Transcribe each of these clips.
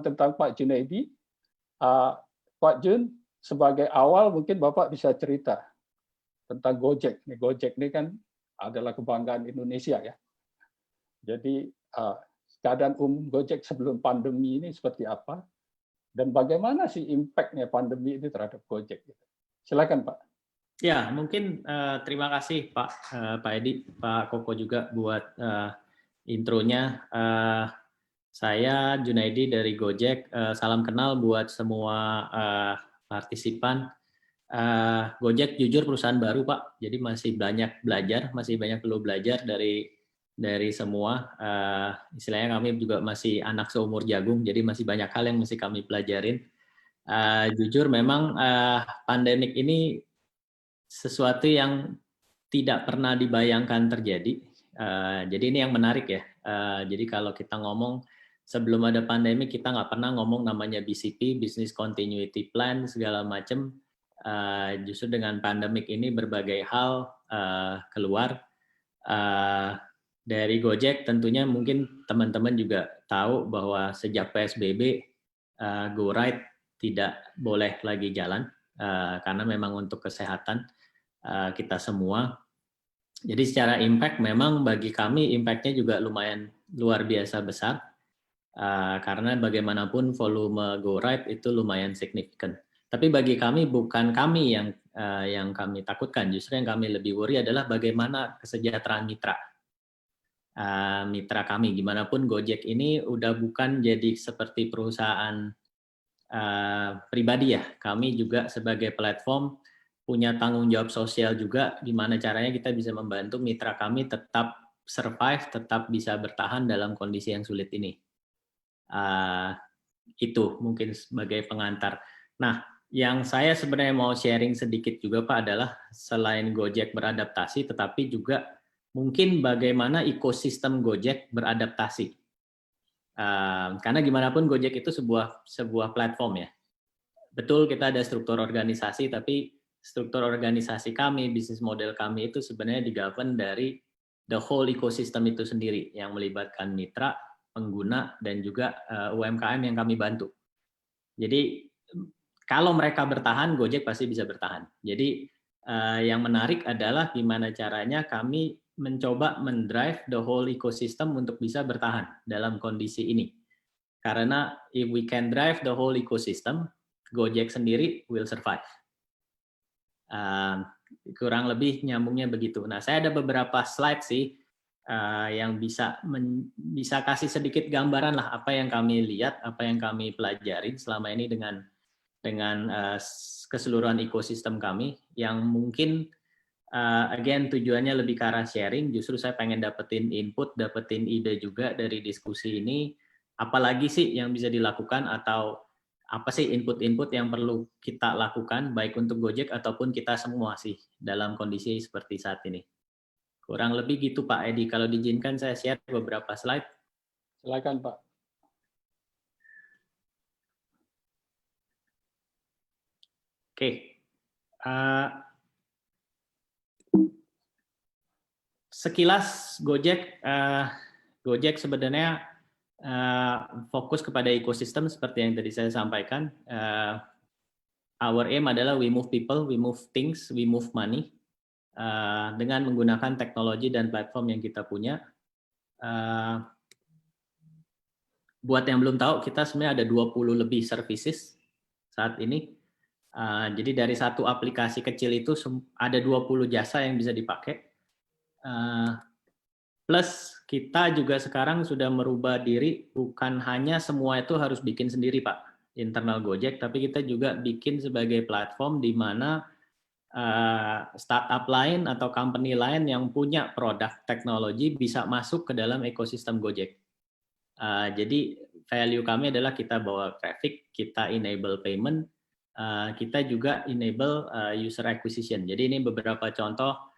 tentang Pak Junaidi. Pak Jun, sebagai awal mungkin Bapak bisa cerita tentang Gojek. Gojek ini kan adalah kebanggaan Indonesia ya. Jadi keadaan umum Gojek sebelum pandemi ini seperti apa? Dan bagaimana sih impact-nya pandemi ini terhadap Gojek? Silakan Pak. Ya, mungkin terima kasih Pak Edi, Pak Koko juga buat intronya. Saya Junaidi dari Gojek. Salam kenal buat semua partisipan. Gojek jujur perusahaan baru Pak, jadi masih banyak belajar, masih banyak perlu belajar dari semua. Istilahnya kami juga masih anak seumur jagung, jadi masih banyak hal yang mesti kami pelajarin. Jujur memang pandemik ini sesuatu yang tidak pernah dibayangkan terjadi. Jadi ini yang menarik ya. Jadi kalau kita ngomong sebelum ada pandemi kita nggak pernah ngomong namanya BCP, Business Continuity Plan segala macam. Justru dengan pandemik ini berbagai hal keluar. Dari Gojek tentunya mungkin teman-teman juga tahu bahwa sejak PSBB GoRide tidak boleh lagi jalan karena memang untuk kesehatan kita semua. Jadi secara impact memang bagi kami impact-nya juga lumayan luar biasa besar karena bagaimanapun volume GoRide itu lumayan signifikan. Tapi bagi kami bukan kami yang kami takutkan, justru yang kami lebih worry adalah bagaimana kesejahteraan mitra. Mitra kami, gimana pun Gojek ini udah bukan jadi seperti perusahaan pribadi ya. Kami juga sebagai platform punya tanggung jawab sosial juga, gimana caranya kita bisa membantu mitra kami tetap survive, tetap bisa bertahan dalam kondisi yang sulit ini. Itu mungkin sebagai pengantar. Nah, yang saya sebenarnya mau sharing sedikit juga Pak adalah selain Gojek beradaptasi, tetapi juga mungkin bagaimana ekosistem Gojek beradaptasi. Karena gimana pun Gojek itu sebuah platform ya. Betul kita ada struktur organisasi, tapi struktur organisasi kami, bisnis model kami itu sebenarnya digovern dari the whole ecosystem itu sendiri yang melibatkan mitra, pengguna, dan juga UMKM yang kami bantu. Jadi kalau mereka bertahan, Gojek pasti bisa bertahan. Jadi yang menarik adalah gimana caranya kami mencoba mendrive the whole ecosystem untuk bisa bertahan dalam kondisi ini. Karena if we can drive the whole ecosystem, Gojek sendiri will survive. Kurang lebih nyambungnya begitu. Nah, saya ada beberapa slide sih yang bisa kasih sedikit gambaran lah apa yang kami lihat, apa yang kami pelajari selama ini dengan keseluruhan ekosistem kami yang mungkin again tujuannya lebih ke arah sharing. Justru saya pengen dapetin input, dapetin ide juga dari diskusi ini. Apalagi sih yang bisa dilakukan atau apa sih input-input yang perlu kita lakukan baik untuk Gojek ataupun kita semua sih dalam kondisi seperti saat ini. Kurang lebih gitu Pak Edi. Kalau diizinkan saya share beberapa slide. Silakan Pak. Oke. Sekilas Gojek sebenarnya fokus kepada ekosistem seperti yang tadi saya sampaikan. Our aim adalah we move people, we move things, we move money dengan menggunakan teknologi dan platform yang kita punya. Buat yang belum tahu, kita sebenarnya ada 20 lebih services saat ini. Jadi dari satu aplikasi kecil itu ada 20 jasa yang bisa dipakai. Plus kita juga sekarang sudah merubah diri, bukan hanya semua itu harus bikin sendiri Pak, internal Gojek, tapi kita juga bikin sebagai platform di mana startup lain atau company lain yang punya produk teknologi bisa masuk ke dalam ekosistem Gojek. Jadi value kami adalah kita bawa traffic, kita enable payment, kita juga enable user acquisition. Jadi ini beberapa contoh,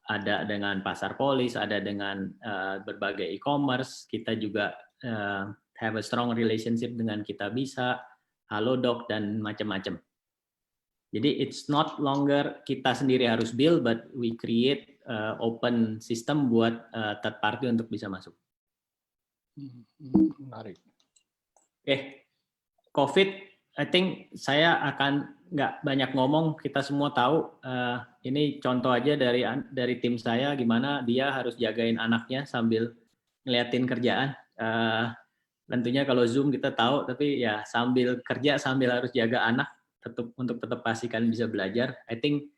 ada dengan pasar polis, ada dengan berbagai e-commerce, kita juga have a strong relationship dengan Kitabisa, Halodoc, dan macam-macam. Jadi it's not longer kita sendiri harus build, but we create open system buat third party untuk bisa masuk. Menarik. Oke. COVID, I think saya akan nggak banyak ngomong. Kita semua tahu. Ini contoh aja dari tim saya, gimana dia harus jagain anaknya sambil ngeliatin kerjaan. Tentunya kalau Zoom kita tahu, tapi ya sambil kerja sambil harus jaga anak untuk tetap pastikan bisa belajar. I think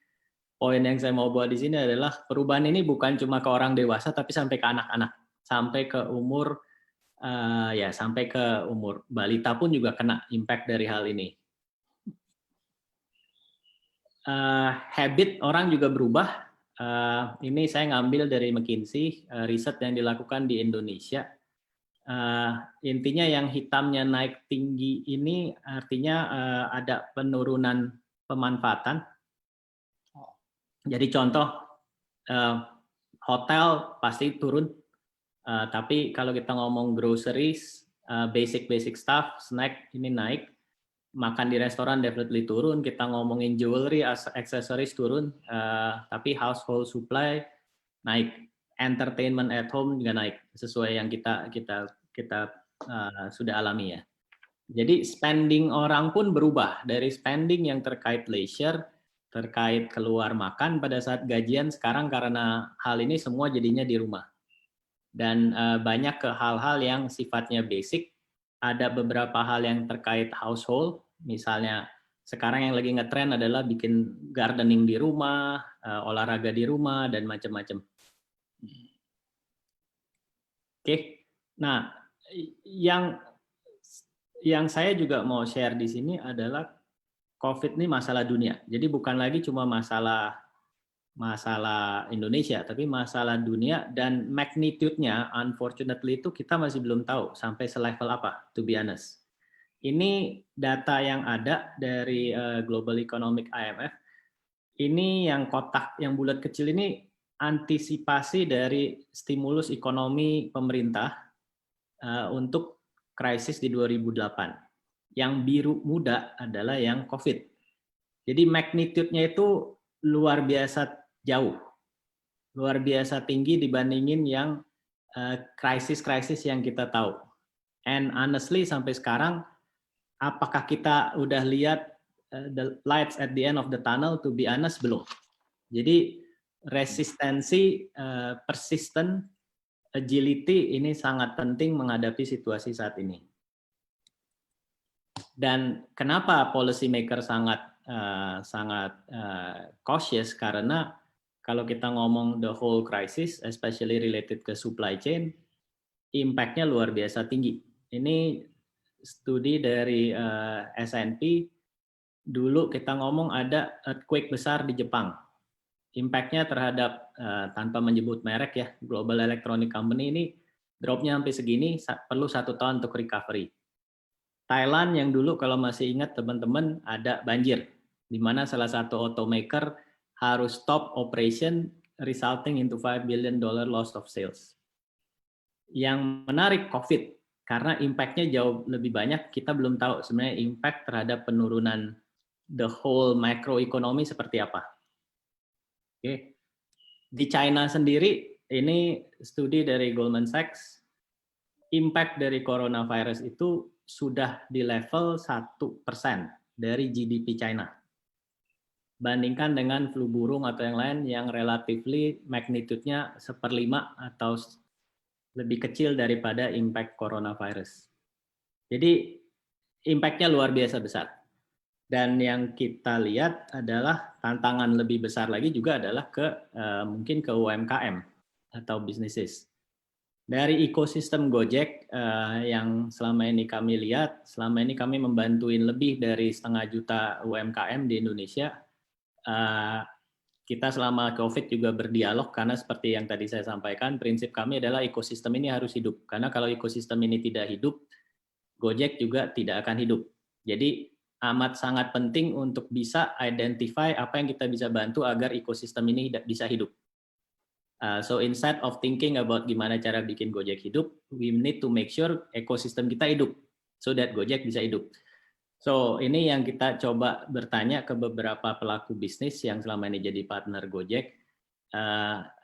poin yang saya mau bawa di sini adalah perubahan ini bukan cuma ke orang dewasa, tapi sampai ke anak-anak, sampai ke umur sampai ke umur balita pun juga kena impact dari hal ini. Habit orang juga berubah. Ini saya ngambil dari McKinsey, riset yang dilakukan di Indonesia. Intinya yang hitamnya naik tinggi ini artinya ada penurunan pemanfaatan. Jadi contoh hotel pasti turun, tapi kalau kita ngomong groceries, basic stuff, snack ini naik. Makan di restoran definitely turun. Kita ngomongin jewelry, accessories turun, tapi household supply naik. Entertainment at home juga naik sesuai yang kita sudah alami ya. Jadi spending orang pun berubah dari spending yang terkait leisure, terkait keluar makan pada saat gajian, sekarang karena hal ini semua jadinya di rumah. Dan banyak ke hal-hal yang sifatnya basic. Ada beberapa hal yang terkait household, misalnya sekarang yang lagi ngetren adalah bikin gardening di rumah, olahraga di rumah, dan macam-macam. Oke, nah yang saya juga mau share di sini adalah COVID ini masalah dunia. Jadi bukan lagi cuma masalah Indonesia, tapi masalah dunia, dan magnitude-nya unfortunately itu kita masih belum tahu sampai selevel apa, to be honest. Ini data yang ada dari Global Economic IMF. Ini yang kotak, yang bulat kecil ini antisipasi dari stimulus ekonomi pemerintah untuk krisis di 2008. Yang biru muda adalah yang COVID. Jadi magnitude-nya itu luar biasa jauh, luar biasa tinggi dibandingin yang krisis-krisis yang kita tahu. And honestly sampai sekarang, apakah kita udah lihat the lights at the end of the tunnel? To be honest, belum. Jadi resistensi, persistent, agility ini sangat penting menghadapi situasi saat ini. Dan kenapa policy maker sangat cautious? Karena kalau kita ngomong the whole crisis, especially related ke supply chain, impact-nya luar biasa tinggi. Ini studi dari S&P, dulu kita ngomong ada earthquake besar di Jepang. Impact-nya terhadap, tanpa menyebut merek ya, Global Electronic Company ini drop-nya sampai segini, perlu 1 tahun untuk recovery. Thailand yang dulu kalau masih ingat teman-teman ada banjir, di mana salah satu automaker harus stop operation resulting into $5 billion loss of sales. Yang menarik COVID, karena impact-nya jauh lebih banyak, kita belum tahu sebenarnya impact terhadap penurunan the whole macroeconomy seperti apa. Oke. Di China sendiri, ini studi dari Goldman Sachs, impact dari coronavirus itu sudah di level 1% dari GDP China. Bandingkan dengan flu burung atau yang lain yang relatively magnitude-nya 1/5 atau lebih kecil daripada impact coronavirus. Jadi impact-nya luar biasa besar. Dan yang kita lihat adalah tantangan lebih besar lagi juga adalah mungkin ke UMKM atau businesses. Dari ekosistem Gojek yang selama ini kami lihat, selama ini kami membantuin lebih dari 500 juta UMKM di Indonesia. Kita selama COVID juga berdialog karena seperti yang tadi saya sampaikan, prinsip kami adalah ekosistem ini harus hidup. Karena kalau ekosistem ini tidak hidup, Gojek juga tidak akan hidup. Jadi amat sangat penting untuk bisa identify apa yang kita bisa bantu agar ekosistem ini bisa hidup. So instead of thinking about gimana cara bikin Gojek hidup, we need to make sure ekosistem kita hidup, so that Gojek bisa hidup. So ini yang kita coba bertanya ke beberapa pelaku bisnis yang selama ini jadi partner Gojek.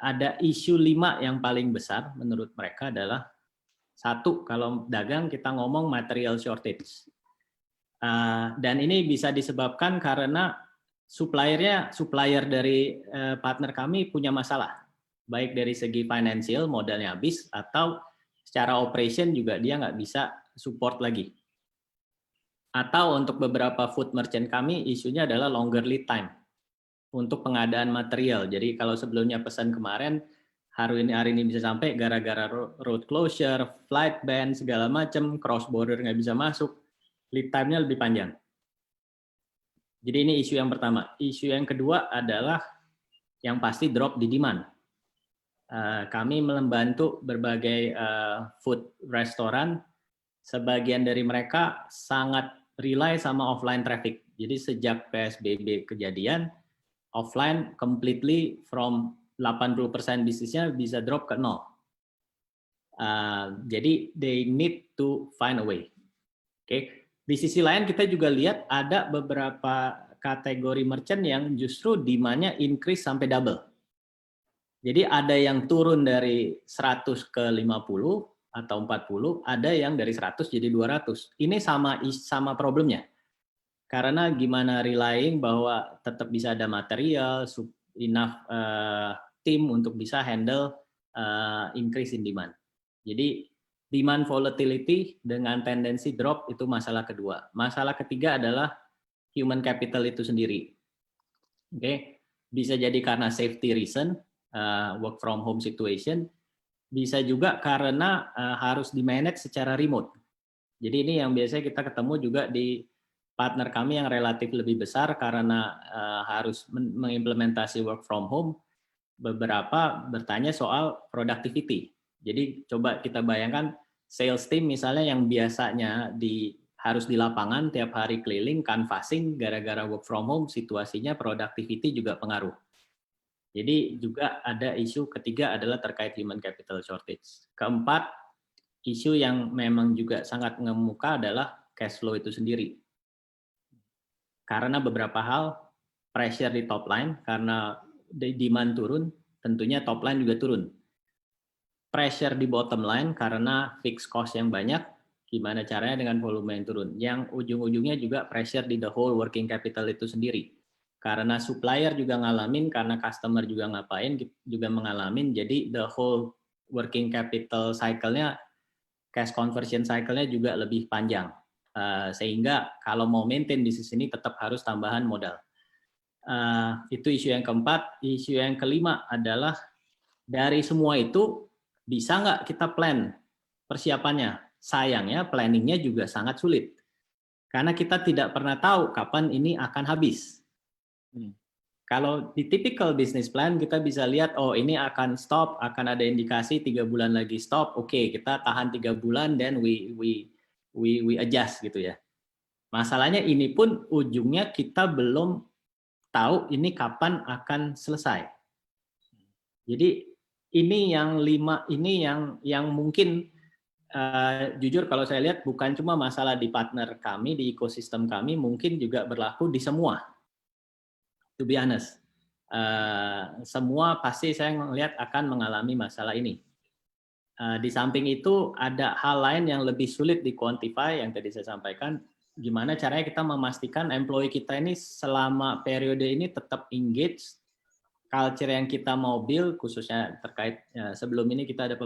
Ada isu 5 yang paling besar menurut mereka adalah, 1, kalau dagang kita ngomong material shortage. Dan ini bisa disebabkan karena supplier dari partner kami punya masalah, baik dari segi financial, modalnya habis, atau secara operation juga dia nggak bisa support lagi. Atau untuk beberapa food merchant kami, isunya adalah longer lead time untuk pengadaan material. Jadi kalau sebelumnya pesan kemarin, hari ini bisa sampai gara-gara road closure, flight ban, segala macam, cross border nggak bisa masuk, lead time-nya lebih panjang. Jadi ini isu yang pertama. Isu yang kedua adalah yang pasti drop di demand. Kami membantu berbagai food restoran, sebagian dari mereka sangat rely sama offline traffic. Jadi sejak PSBB kejadian, offline completely from 80% bisnisnya bisa drop ke 0. Jadi they need to find a way. Oke. Di sisi lain kita juga lihat ada beberapa kategori merchant yang justru demand-nya increase sampai double. Jadi ada yang turun dari 100 ke 50 atau 40, ada yang dari 100 jadi 200. Ini sama problemnya. Karena gimana relying bahwa tetap bisa ada material, enough team untuk bisa handle increase in demand. Jadi demand volatility dengan tendensi drop itu masalah kedua. Masalah ketiga adalah human capital itu sendiri. Oke, bisa jadi karena safety reason, work from home situation, bisa juga karena harus di-manage secara remote. Jadi ini yang biasanya kita ketemu juga di partner kami yang relatif lebih besar karena harus mengimplementasi work from home, beberapa bertanya soal productivity. Jadi coba kita bayangkan sales team misalnya yang biasanya harus di lapangan tiap hari keliling, canvassing, gara-gara work from home, situasinya productivity juga pengaruh. Jadi juga ada isu ketiga adalah terkait human capital shortage. Keempat, isu yang memang juga sangat mengemuka adalah cash flow itu sendiri. Karena beberapa hal, pressure di top line, karena demand turun, tentunya top line juga turun. Pressure di bottom line karena fixed cost yang banyak, gimana caranya dengan volume yang turun. Yang ujung-ujungnya juga pressure di the whole working capital itu sendiri. Karena supplier juga ngalamin, karena customer juga juga mengalamin, jadi the whole working capital cycle-nya, cash conversion cycle-nya juga lebih panjang. Sehingga kalau mau maintain di sini tetap harus tambahan modal. Itu isu yang keempat. Isu yang kelima adalah dari semua itu bisa nggak kita plan persiapannya? Sayangnya planningnya juga sangat sulit karena kita tidak pernah tahu kapan ini akan habis. Kalau di typical business plan kita bisa lihat, oh ini akan stop, akan ada indikasi 3 bulan lagi stop, oke, kita tahan 3 bulan dan we adjust gitu ya. Masalahnya ini pun ujungnya kita belum tahu ini kapan akan selesai. Jadi ini yang 5 ini yang mungkin jujur kalau saya lihat bukan cuma masalah di partner kami, di ekosistem kami, mungkin juga berlaku di semua. To be honest, semua pasti saya melihat akan mengalami masalah ini. Di samping itu ada hal lain yang lebih sulit di-quantify yang tadi saya sampaikan, gimana caranya kita memastikan employee kita ini selama periode ini tetap engaged, culture yang kita mau build, khususnya terkait sebelum ini kita ada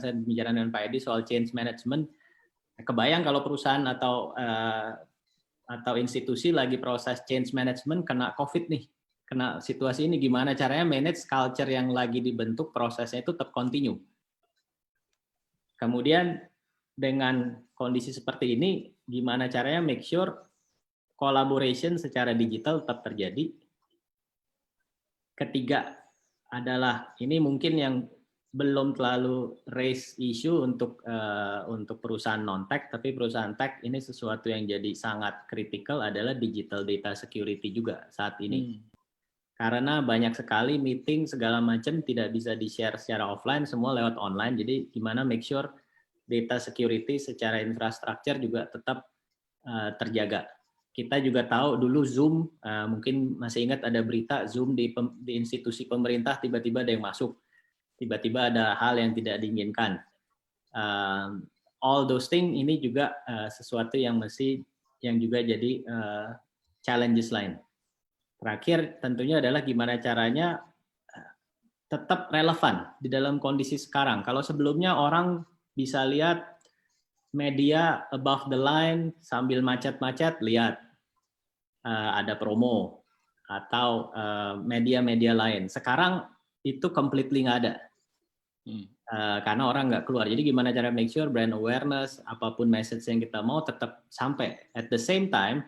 saya bicara dengan Pak Edi soal change management. Kebayang kalau perusahaan atau institusi lagi proses change management kena COVID nih, kena situasi ini, gimana caranya manage culture yang lagi dibentuk, prosesnya itu tetap continue. Kemudian dengan kondisi seperti ini, gimana caranya make sure collaboration secara digital tetap terjadi. Ketiga adalah ini mungkin yang belum terlalu raise issue untuk perusahaan non-tech, tapi perusahaan tech ini sesuatu yang jadi sangat kritikal adalah digital data security juga saat ini. Karena banyak sekali meeting segala macam tidak bisa di-share secara offline, semua lewat online. Jadi gimana make sure data security secara infrastruktur juga tetap terjaga. Kita juga tahu dulu Zoom, mungkin masih ingat ada berita Zoom di institusi pemerintah tiba-tiba ada yang masuk, tiba-tiba ada hal yang tidak diinginkan. All those things ini juga sesuatu yang mesti yang juga jadi challenges lain. Terakhir tentunya adalah gimana caranya tetap relevan di dalam kondisi sekarang. Kalau sebelumnya orang bisa lihat media above the line sambil macet-macet, lihat ada promo atau media-media lain. Sekarang itu completely nggak ada. Karena orang nggak keluar. Jadi gimana cara make sure brand awareness, apapun message yang kita mau tetap sampai. At the same time,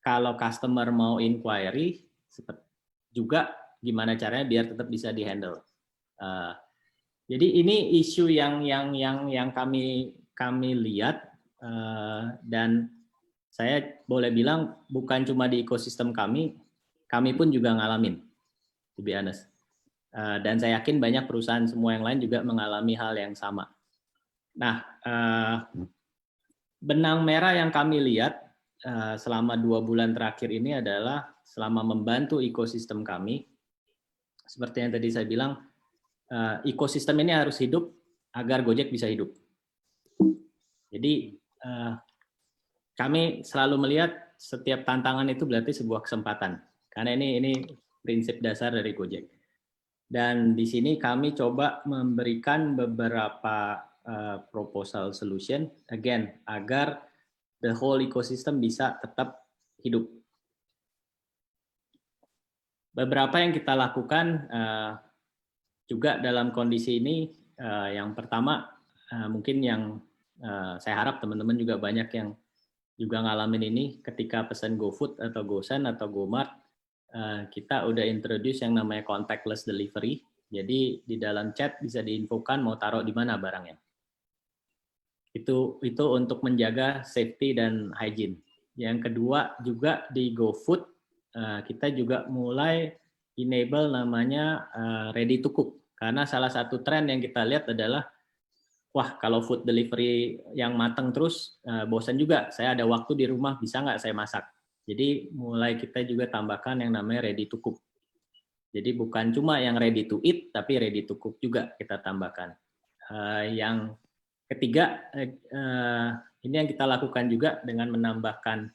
kalau customer mau inquiry, juga gimana caranya biar tetap bisa dihandle. Jadi ini isu yang kami lihat, dan saya boleh bilang bukan cuma di ekosistem kami pun juga ngalamin, to be honest. Dan saya yakin banyak perusahaan semua yang lain juga mengalami hal yang sama. Nah, benang merah yang kami lihat selama 2 bulan terakhir ini adalah selama membantu ekosistem kami, seperti yang tadi saya bilang, ekosistem ini harus hidup agar Gojek bisa hidup. Jadi kami selalu melihat setiap tantangan itu berarti sebuah kesempatan, karena ini prinsip dasar dari Gojek. Dan di sini kami coba memberikan beberapa proposal solution, again, agar the whole ecosystem bisa tetap hidup. Beberapa yang kita lakukan juga dalam kondisi ini, yang pertama mungkin yang saya harap teman-teman juga banyak yang juga ngalamin ini, ketika pesan GoFood atau GoSend atau GoMart, kita udah introduce yang namanya contactless delivery. Jadi di dalam chat bisa diinfokan mau taruh di mana barangnya. Itu untuk menjaga safety dan hygiene. Yang kedua juga di GoFood kita juga mulai enable namanya ready to cook. Karena salah satu tren yang kita lihat adalah, wah kalau food delivery yang matang terus bosan juga. Saya ada waktu di rumah, bisa nggak saya masak? Jadi mulai kita juga tambahkan yang namanya ready to cook. Jadi bukan cuma yang ready to eat, tapi ready to cook juga kita tambahkan. Yang ketiga, ini yang kita lakukan juga dengan menambahkan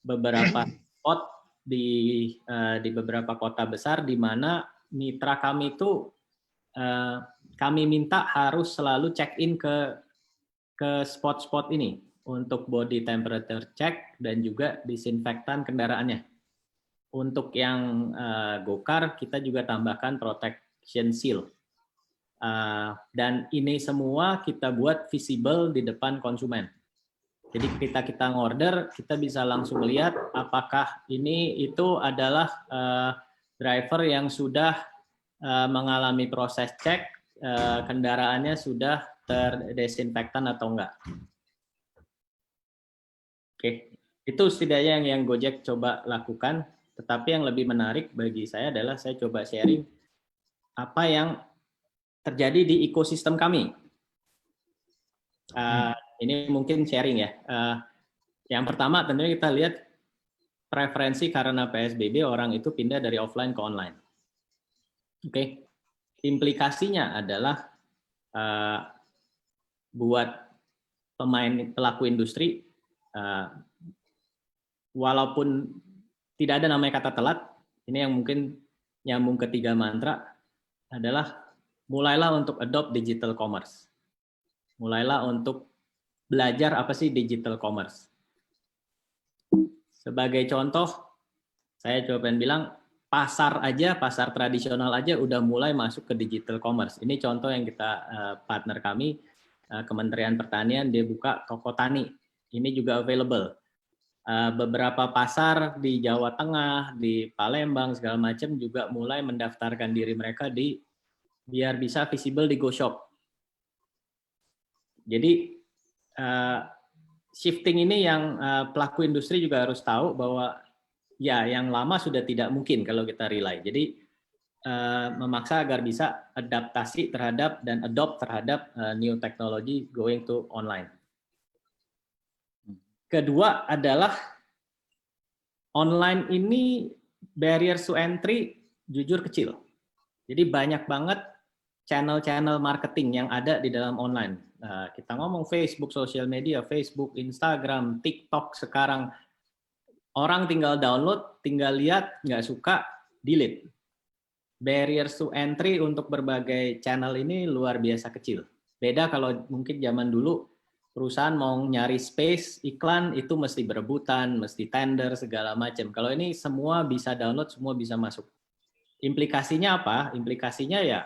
beberapa spot di beberapa kota besar, di mana mitra kami itu kami minta harus selalu check-in ke spot-spot ini untuk body temperature check dan juga disinfektan kendaraannya. Untuk yang Gokar kita juga tambahkan protection seal. Dan ini semua kita buat visible di depan konsumen. Jadi kita ngorder, kita bisa langsung lihat apakah itu adalah driver yang sudah mengalami proses cek, kendaraannya sudah terdesinfektan atau enggak. Oke, itu setidaknya yang Gojek coba lakukan. Tetapi yang lebih menarik bagi saya adalah saya coba sharing apa yang terjadi di ekosistem kami. Ini mungkin sharing ya. Yang pertama tentunya kita lihat preferensi karena PSBB orang itu pindah dari offline ke online. Oke, implikasinya adalah buat pelaku industri, walaupun tidak ada namanya kata telat, ini yang mungkin nyambung ketiga mantra adalah mulailah untuk adopt digital commerce. Mulailah untuk belajar apa sih digital commerce. Sebagai contoh, saya coba bilang pasar tradisional aja udah mulai masuk ke digital commerce. Ini contoh yang kita partner kami, Kementerian Pertanian, dia buka toko tani. Ini juga available. Beberapa pasar di Jawa Tengah, di Palembang segala macam juga mulai mendaftarkan diri mereka biar bisa visible di GoShop. Jadi shifting ini yang pelaku industri juga harus tahu bahwa ya yang lama sudah tidak mungkin kalau kita rely. Jadi memaksa agar bisa adaptasi terhadap dan adopt terhadap new technology going to online. Kedua adalah online ini barriers to entry jujur kecil. Jadi banyak banget channel-channel marketing yang ada di dalam online. Kita ngomong Facebook, sosial media, Facebook, Instagram, TikTok sekarang. Orang tinggal download, tinggal lihat, nggak suka, delete. Barriers to entry untuk berbagai channel ini luar biasa kecil. Beda kalau mungkin zaman dulu, perusahaan mau nyari space, iklan, itu mesti berebutan, mesti tender, segala macam. Kalau ini semua bisa download, semua bisa masuk. Implikasinya apa? Implikasinya ya,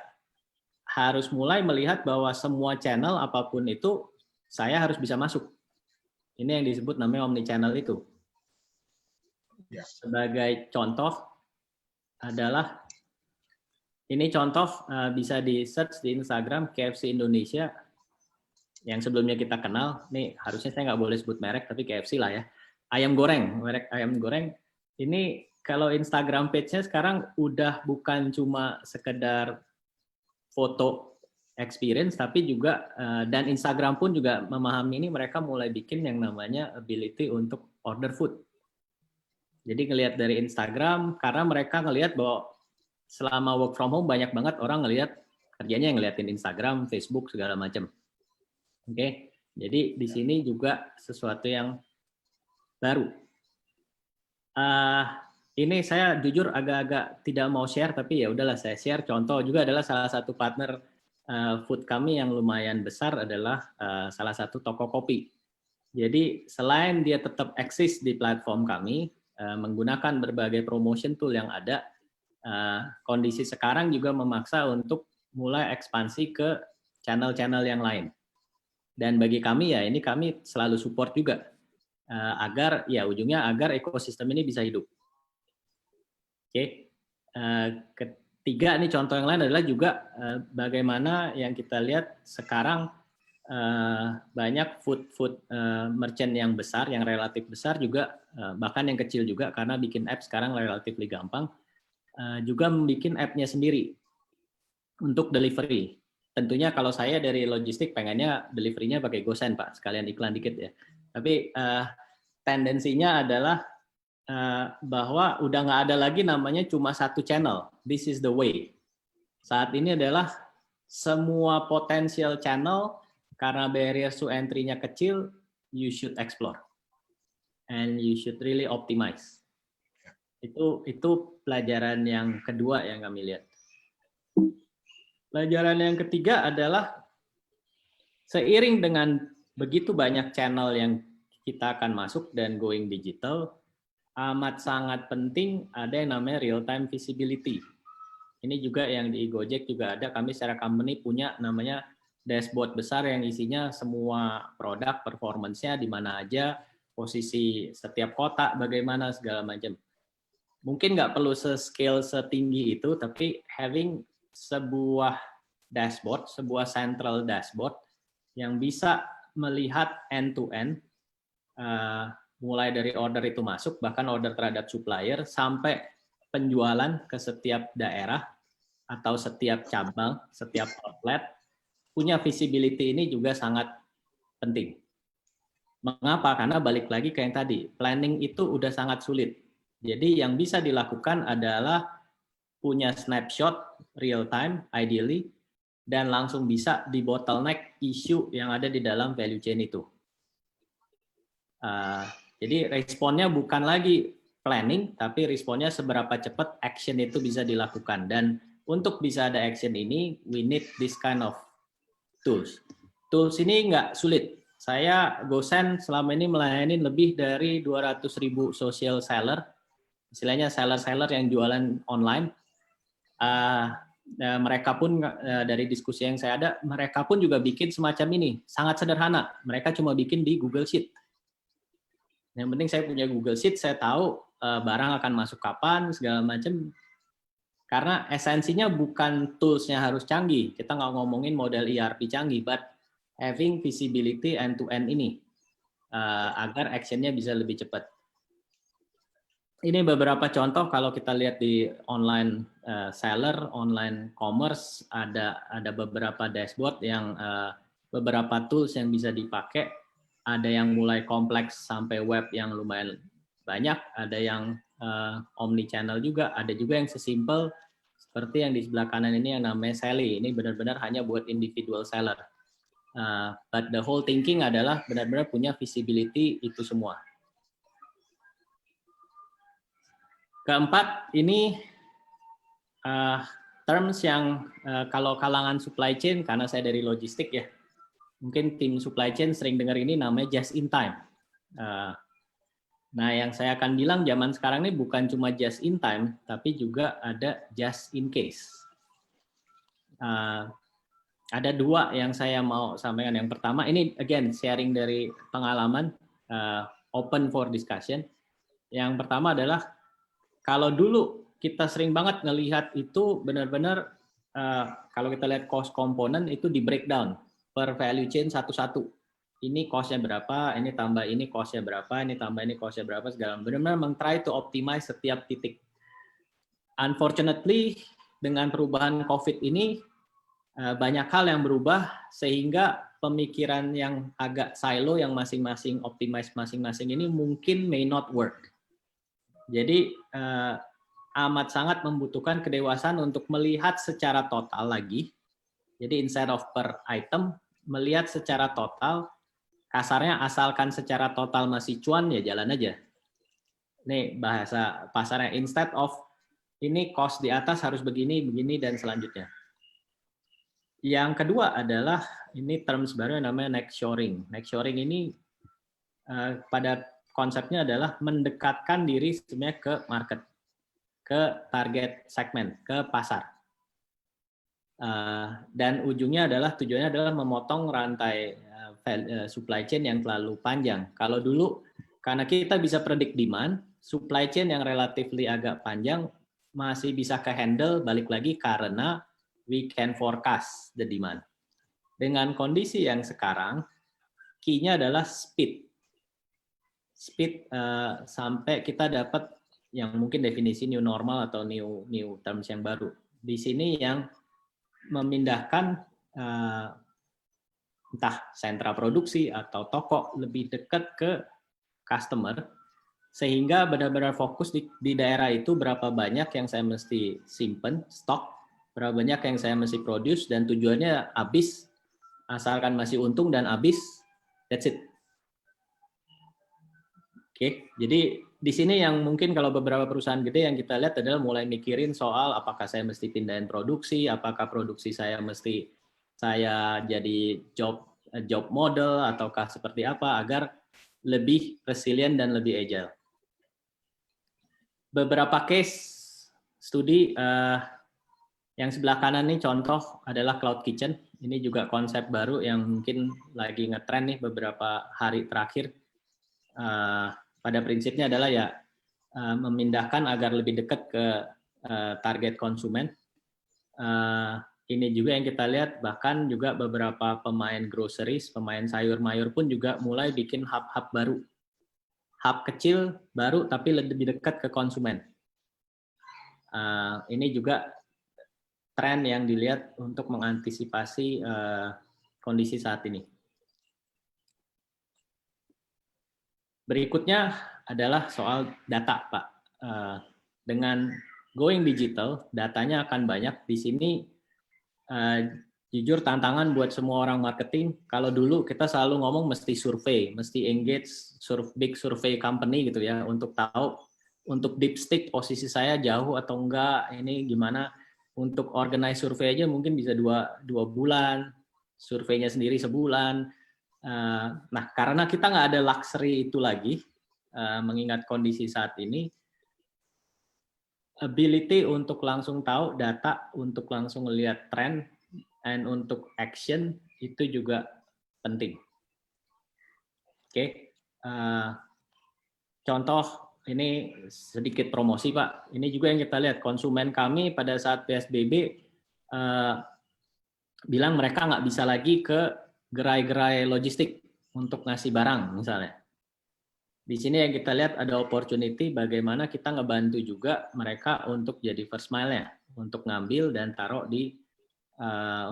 harus mulai melihat bahwa semua channel apapun itu saya harus bisa masuk. Ini yang disebut namanya omni-channel itu. Sebagai contoh adalah ini contoh bisa di search di Instagram KFC Indonesia yang sebelumnya kita kenal. Nih harusnya saya nggak boleh sebut merek tapi KFC lah ya. Ayam goreng, merek ayam goreng. Ini kalau Instagram page-nya sekarang udah bukan cuma sekedar foto experience, tapi juga dan Instagram pun juga memahami ini, mereka mulai bikin yang namanya ability untuk order food. Jadi ngelihat dari Instagram, karena mereka ngelihat bahwa selama work from home banyak banget orang ngelihat kerjanya yang ngeliatin Instagram, Facebook segala macam. Oke, jadi di sini juga sesuatu yang baru. Ini saya jujur agak-agak tidak mau share, tapi ya udahlah saya share. Contoh juga adalah salah satu partner food kami yang lumayan besar adalah salah satu toko kopi. Jadi selain dia tetap eksis di platform kami, menggunakan berbagai promotion tool yang ada, kondisi sekarang juga memaksa untuk mulai ekspansi ke channel-channel yang lain. Dan bagi kami ya ini kami selalu support juga agar ya ujungnya agar ekosistem ini bisa hidup. Oke, ketiga nih contoh yang lain adalah juga bagaimana yang kita lihat sekarang banyak food merchant yang besar, yang relatif besar juga, bahkan yang kecil juga karena bikin app sekarang relatif gampang, juga membuat app-nya sendiri untuk delivery. Tentunya kalau saya dari logistik pengennya delivery-nya pakai GoSend Pak, sekalian iklan dikit ya. Tapi tendensinya adalah bahwa udah nggak ada lagi namanya cuma satu channel. This is the way. Saat ini adalah semua potensial channel karena barriers to entry-nya kecil, you should explore and you should really optimize. Itu pelajaran yang kedua yang kami lihat. Pelajaran yang ketiga adalah seiring dengan begitu banyak channel yang kita akan masuk dan going digital, amat sangat penting ada yang namanya real time visibility. Ini juga yang di Gojek juga ada, kami secara company punya namanya dashboard besar yang isinya semua produk, performance-nya di mana aja, posisi setiap kotak, bagaimana segala macam. Mungkin nggak perlu se-scale setinggi itu, tapi having sebuah dashboard, sebuah central dashboard yang bisa melihat end-to-end, mulai dari order itu masuk, bahkan order terhadap supplier, sampai penjualan ke setiap daerah atau setiap cabang, setiap outlet, punya visibility ini juga sangat penting. Mengapa? Karena balik lagi ke yang tadi, planning itu udah sangat sulit. Jadi yang bisa dilakukan adalah punya snapshot real time, ideally, dan langsung bisa di bottleneck isu yang ada di dalam value chain itu. Jadi responnya bukan lagi planning, tapi responnya seberapa cepat action itu bisa dilakukan. Dan untuk bisa ada action ini, we need this kind of tools. Tools ini nggak sulit. Saya GoSend selama ini melayani lebih dari 200.000 social seller, istilahnya seller-seller yang jualan online. Mereka pun dari diskusi yang saya ada, mereka pun juga bikin semacam ini, sangat sederhana. Mereka cuma bikin di Google Sheet. Yang penting saya punya Google Sheet, saya tahu barang akan masuk kapan, segala macam. Karena esensinya bukan tools-nya harus canggih. Kita nggak ngomongin model ERP canggih, but having visibility end-to-end ini agar action-nya bisa lebih cepat. Ini beberapa contoh kalau kita lihat di online seller, online commerce, ada beberapa dashboard yang beberapa tools yang bisa dipakai. Ada yang mulai kompleks sampai web yang lumayan banyak, ada yang omni-channel juga, ada juga yang sesimpel seperti yang di sebelah kanan ini yang namanya Sally. Ini benar-benar hanya buat individual seller. But the whole thinking adalah benar-benar punya visibility itu semua. Keempat, ini terms yang kalau kalangan supply chain, karena saya dari logistik ya, mungkin tim supply chain sering dengar ini namanya just in time. Nah, yang saya akan bilang zaman sekarang ini bukan cuma just in time, tapi juga ada just in case. Ada dua yang saya mau sampaikan. Yang pertama, ini again sharing dari pengalaman, open for discussion. Yang pertama adalah, kalau dulu kita sering banget ngelihat itu benar-benar, kalau kita lihat cost komponen itu di breakdown per value chain satu-satu. Ini cost-nya berapa, ini tambah ini cost-nya berapa, ini tambah ini cost-nya berapa, segala. Benar-benar try to optimize setiap titik. Unfortunately, dengan perubahan COVID ini, banyak hal yang berubah sehingga pemikiran yang agak silo yang masing-masing optimize masing-masing ini mungkin may not work. Jadi amat sangat membutuhkan kedewasaan untuk melihat secara total lagi. Jadi instead of per item, melihat secara total, kasarnya asalkan secara total masih cuan ya jalan aja. Nih bahasa pasarnya, instead of ini cost di atas harus begini, begini dan selanjutnya. Yang kedua adalah ini terms baru yang namanya nearshoring. Nearshoring ini pada konsepnya adalah mendekatkan diri sebenarnya ke market, ke target segmen, ke pasar. Dan ujungnya adalah tujuannya adalah memotong rantai supply chain yang terlalu panjang. Kalau dulu karena kita bisa predict demand, supply chain yang relatively agak panjang masih bisa ke-handle, balik lagi karena we can forecast the demand. Dengan kondisi yang sekarang, key-nya adalah speed. Speed sampai kita dapat yang mungkin definisi new normal atau new terms yang baru. Di sini yang memindahkan entah sentra produksi atau toko lebih dekat ke customer, sehingga benar-benar fokus di daerah itu berapa banyak yang saya mesti simpen, stok, berapa banyak yang saya mesti produce, dan tujuannya habis, asalkan masih untung dan habis, that's it. Oke, jadi di sini yang mungkin kalau beberapa perusahaan gede yang kita lihat adalah mulai mikirin soal apakah saya mesti pindahin produksi, apakah produksi saya mesti jadi job model ataukah seperti apa agar lebih resilient dan lebih agile. Beberapa case studi yang sebelah kanan nih contoh adalah Cloud Kitchen. Ini juga konsep baru yang mungkin lagi ngetren nih beberapa hari terakhir. Pada prinsipnya adalah ya memindahkan agar lebih dekat ke target konsumen. Ini juga yang kita lihat, bahkan juga beberapa pemain groceries, pemain sayur-mayur pun juga mulai bikin hub-hub baru. Hub kecil baru tapi lebih dekat ke konsumen. Ini juga tren yang dilihat untuk mengantisipasi kondisi saat ini. Berikutnya adalah soal data, Pak. Dengan going digital, datanya akan banyak. Di sini jujur tantangan buat semua orang marketing. Kalau dulu kita selalu ngomong mesti survei, mesti engage big survey company gitu ya untuk tahu, untuk deep stick posisi saya jauh atau enggak, ini gimana. Untuk organize survei aja mungkin bisa dua bulan, surveinya sendiri sebulan. Nah, karena kita nggak ada luxury itu lagi, mengingat kondisi saat ini, ability untuk langsung tahu data, untuk langsung lihat tren, and untuk action itu juga penting. Oke, contoh ini sedikit promosi Pak. Ini juga yang kita lihat, konsumen kami pada saat PSBB bilang mereka nggak bisa lagi ke gerai-gerai logistik untuk ngasih barang misalnya. Di sini yang kita lihat ada opportunity bagaimana kita ngebantu juga mereka untuk jadi first mile-nya, untuk ngambil dan taruh di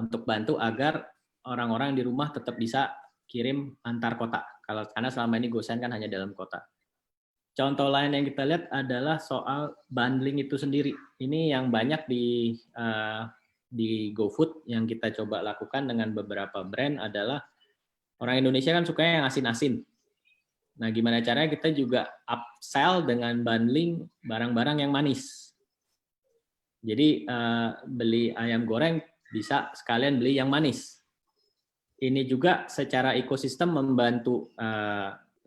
untuk bantu agar orang-orang di rumah tetap bisa kirim antar kota. Karena selama ini GoSend kan hanya dalam kota. Contoh lain yang kita lihat adalah soal bundling itu sendiri. Ini yang banyak di GoFood yang kita coba lakukan dengan beberapa brand adalah orang Indonesia kan sukanya yang asin-asin. Nah, gimana caranya kita juga upsell dengan bundling barang-barang yang manis. Jadi beli ayam goreng bisa sekalian beli yang manis. Ini juga secara ekosistem membantu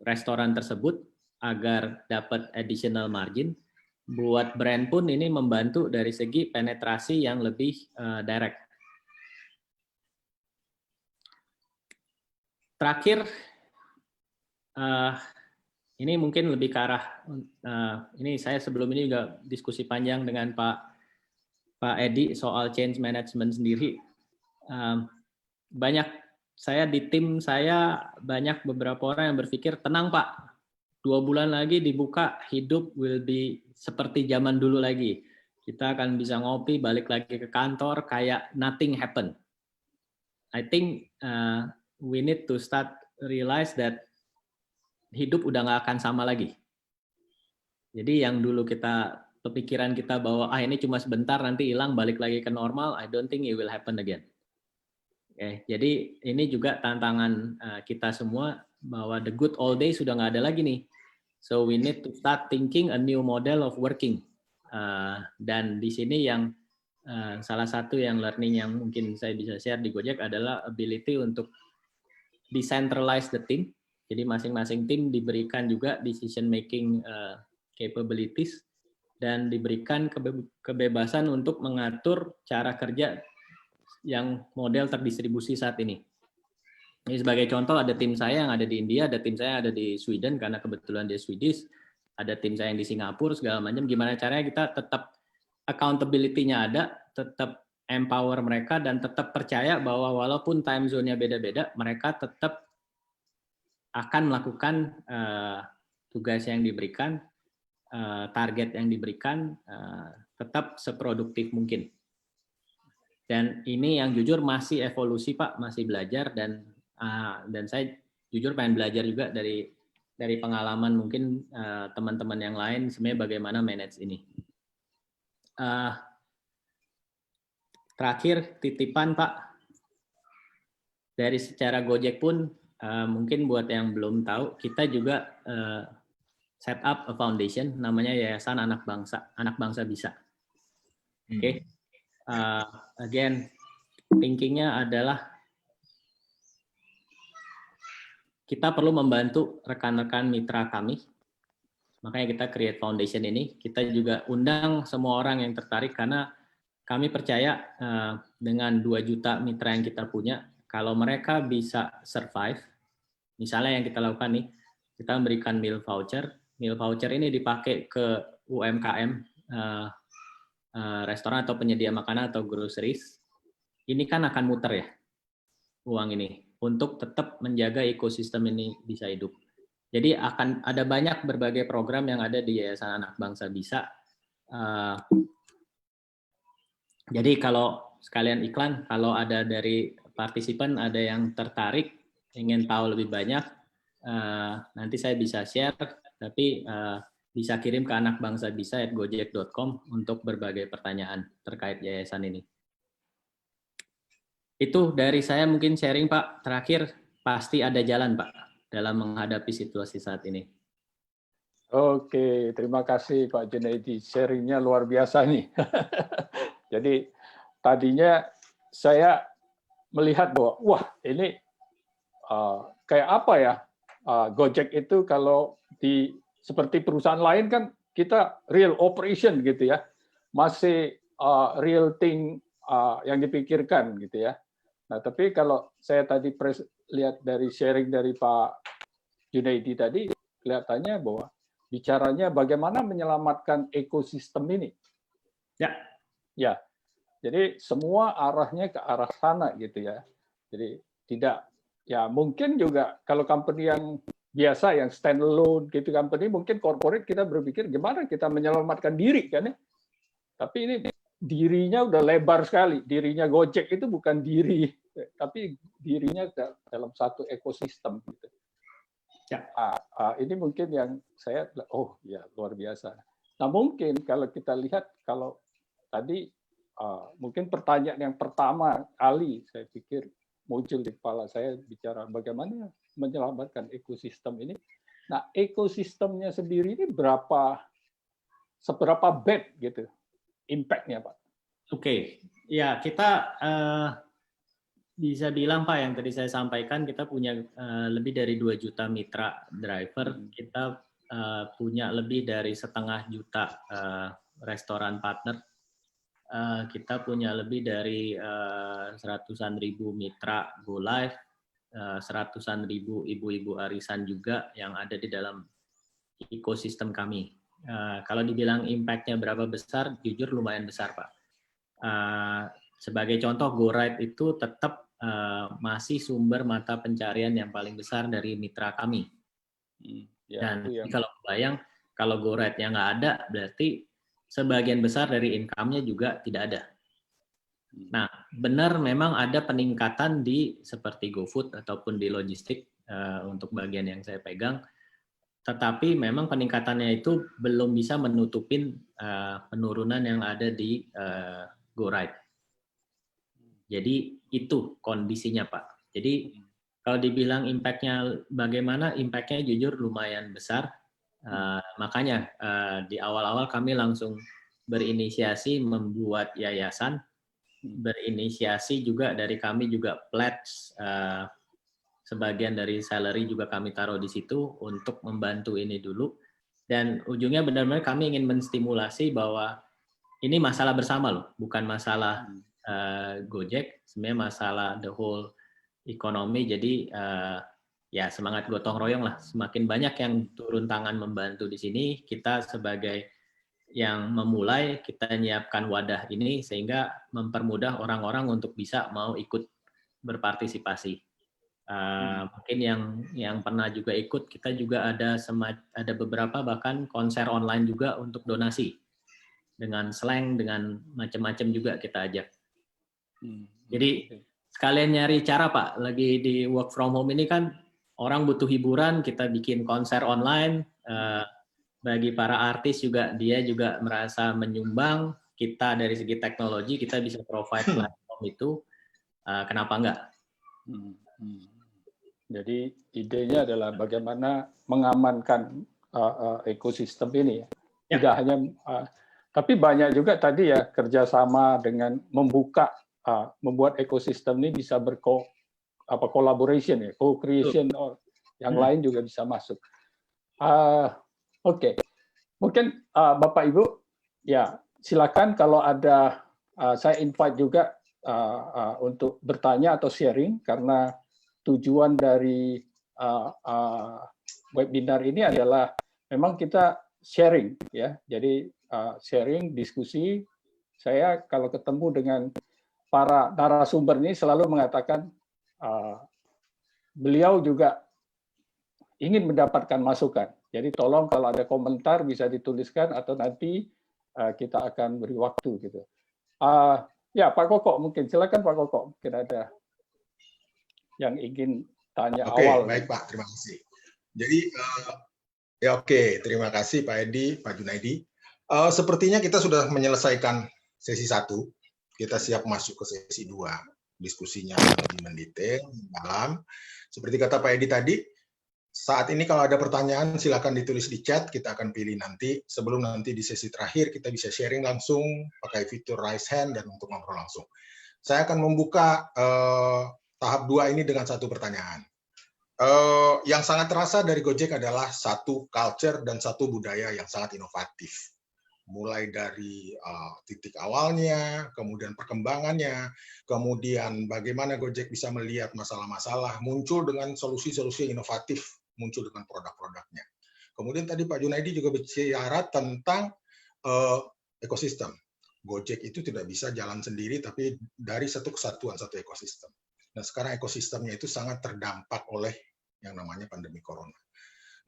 restoran tersebut agar dapat additional margin. Buat brand pun ini membantu dari segi penetrasi yang lebih direct. Terakhir, ini mungkin lebih ke arah, ini saya sebelum ini juga diskusi panjang dengan Pak Edi soal change management sendiri. Saya di tim saya banyak beberapa orang yang berpikir, tenang Pak, 2 bulan lagi dibuka, hidup will be seperti zaman dulu lagi. Kita akan bisa ngopi, balik lagi ke kantor, kayak nothing happen. I think we need to start realize that hidup udah nggak akan sama lagi. Jadi yang dulu pikiran kita bahwa ini cuma sebentar, nanti hilang, balik lagi ke normal, I don't think it will happen again. Oke, jadi ini juga tantangan kita semua bahwa the good old days sudah nggak ada lagi nih. So we need to start thinking a new model of working. Dan di sini yang salah satu yang learning yang mungkin saya bisa share di Gojek adalah ability untuk decentralize the team. Jadi masing-masing tim diberikan juga decision making capabilities dan diberikan kebebasan untuk mengatur cara kerja yang model terdistribusi saat ini. Ini sebagai contoh ada tim saya yang ada di India, ada tim saya yang ada di Sweden karena kebetulan dia Swedish, ada tim saya yang di Singapura segala macam. Gimana caranya kita tetap accountability-nya ada, tetap empower mereka dan tetap percaya bahwa walaupun time zone-nya beda-beda, mereka tetap akan melakukan tugas yang diberikan, target yang diberikan, tetap seproduktif mungkin. Dan ini yang jujur masih evolusi Pak, masih belajar dan saya jujur pengen belajar juga dari pengalaman mungkin teman-teman yang lain sebenarnya bagaimana manage ini. Terakhir titipan Pak, dari secara Gojek pun mungkin buat yang belum tahu, kita juga set up a foundation namanya Yayasan Anak Bangsa Bisa. Oke. Again, thinkingnya adalah kita perlu membantu rekan-rekan mitra kami. Makanya kita create foundation ini. Kita juga undang semua orang yang tertarik karena kami percaya dengan 2 juta mitra yang kita punya, kalau mereka bisa survive, misalnya yang kita lakukan nih, kita memberikan meal voucher. Meal voucher ini dipakai ke UMKM, restoran atau penyedia makanan atau groceries. Ini kan akan muter ya, uang ini, untuk tetap menjaga ekosistem ini bisa hidup. Jadi akan ada banyak berbagai program yang ada di Yayasan Anak Bangsa Bisa. Jadi kalau sekalian iklan, kalau ada dari partisipan ada yang tertarik, ingin tahu lebih banyak, nanti saya bisa share, tapi bisa kirim ke anakbangsabisa@gojek.com untuk berbagai pertanyaan terkait yayasan ini. Itu dari saya mungkin sharing Pak. Terakhir, pasti ada jalan Pak dalam menghadapi situasi saat ini. Oke, terima kasih Pak Junaidi. Sharingnya luar biasa nih. Jadi tadinya saya melihat bahwa, wah ini kayak apa ya, Gojek itu kalau seperti perusahaan lain kan kita real operation gitu ya, masih real thing yang dipikirkan gitu ya. Nah tapi kalau saya tadi lihat dari sharing dari Pak Junaidi tadi, kelihatannya bahwa bicaranya bagaimana menyelamatkan ekosistem ini. Ya. Jadi semua arahnya ke arah sana gitu ya. Jadi tidak, ya mungkin juga kalau company yang biasa yang standalone gitu company, mungkin corporate kita berpikir gimana kita menyelamatkan diri kan ya. Tapi ini dirinya udah lebar sekali. Dirinya Gojek itu bukan diri, tapi dirinya dalam satu ekosistem gitu. Ya, ini mungkin yang saya, oh ya luar biasa. Nah mungkin kalau kita lihat, kalau tadi mungkin pertanyaan yang pertama kali saya pikir muncul di kepala saya bicara bagaimana menyelamatkan ekosistem ini. Nah, ekosistemnya sendiri ini seberapa bad gitu impact-nya, Pak? Oke, ya kita bisa bilang Pak yang tadi saya sampaikan kita punya lebih dari 2 juta mitra driver, kita punya lebih dari 1,5 juta restoran partner, kita punya lebih dari seratusan ribu mitra go live, seratusan ribu ibu-ibu arisan juga yang ada di dalam ekosistem kami. Kalau dibilang impact-nya berapa besar, jujur lumayan besar Pak. Sebagai contoh, GoRide itu tetap masih sumber mata pencarian yang paling besar dari mitra kami. Dan kalau bayang, kalau GoRide-nya nggak ada, berarti sebagian besar dari income-nya juga tidak ada. Nah, benar memang ada peningkatan di seperti GoFood ataupun di logistik untuk bagian yang saya pegang, tetapi memang peningkatannya itu belum bisa menutupin penurunan yang ada di GoRide. Jadi itu kondisinya Pak. Jadi kalau dibilang impact-nya bagaimana, impact-nya jujur lumayan besar. Makanya di awal-awal kami langsung berinisiasi membuat yayasan, berinisiasi juga dari kami juga pledge, sebagian dari salary juga kami taruh di situ untuk membantu ini dulu. Dan ujungnya benar-benar kami ingin menstimulasi bahwa ini masalah bersama loh, bukan masalah Gojek, sebenarnya masalah the whole ekonomi. Jadi ya semangat gotong royong lah. Semakin banyak yang turun tangan membantu di sini, kita sebagai yang memulai, kita menyiapkan wadah ini sehingga mempermudah orang-orang untuk bisa mau ikut berpartisipasi. Mungkin yang pernah juga ikut, kita juga ada beberapa bahkan konser online juga untuk donasi dengan slang, dengan macam-macam juga kita ajak. Jadi sekalian nyari cara Pak, lagi di work from home ini kan orang butuh hiburan, kita bikin konser online, bagi para artis juga dia juga merasa menyumbang, kita dari segi teknologi kita bisa provide platform itu, kenapa enggak? Jadi idenya adalah bagaimana mengamankan ekosistem ini, tidak hanya tapi banyak juga tadi ya kerjasama dengan membuat ekosistem ini bisa collaboration ya, co-creation, yang lain juga bisa masuk. Oke. Mungkin Bapak Ibu ya silakan kalau ada, saya invite juga untuk bertanya atau sharing, karena tujuan dari webinar ini adalah memang kita sharing ya. Jadi sharing, diskusi. Saya kalau ketemu dengan para narasumber ini selalu mengatakan beliau juga ingin mendapatkan masukan. Jadi tolong kalau ada komentar bisa dituliskan atau nanti kita akan beri waktu gitu. Ya Pak Koko, mungkin silakan Pak Koko, mungkin ada yang ingin tanya awal. Baik Pak, terima kasih. Jadi ya terima kasih Pak Edi, Pak Junaidi. Sepertinya kita sudah menyelesaikan sesi 1, kita siap masuk ke sesi 2. Diskusinya lebih mendetail, dalam. Seperti kata Pak Edi tadi, saat ini kalau ada pertanyaan silakan ditulis di chat, kita akan pilih nanti. Sebelum nanti di sesi terakhir kita bisa sharing langsung pakai fitur raise hand dan untuk ngobrol langsung. Saya akan membuka tahap 2 ini dengan satu pertanyaan. Yang sangat terasa dari Gojek adalah satu culture dan satu budaya yang sangat inovatif. Mulai dari titik awalnya, kemudian perkembangannya, kemudian bagaimana Gojek bisa melihat masalah-masalah, muncul dengan solusi-solusi inovatif, muncul dengan produk-produknya. Kemudian tadi Pak Junaidi juga bicara tentang ekosistem. Gojek itu tidak bisa jalan sendiri, tapi dari satu kesatuan, satu ekosistem. Nah, sekarang ekosistemnya itu sangat terdampak oleh yang namanya pandemi corona.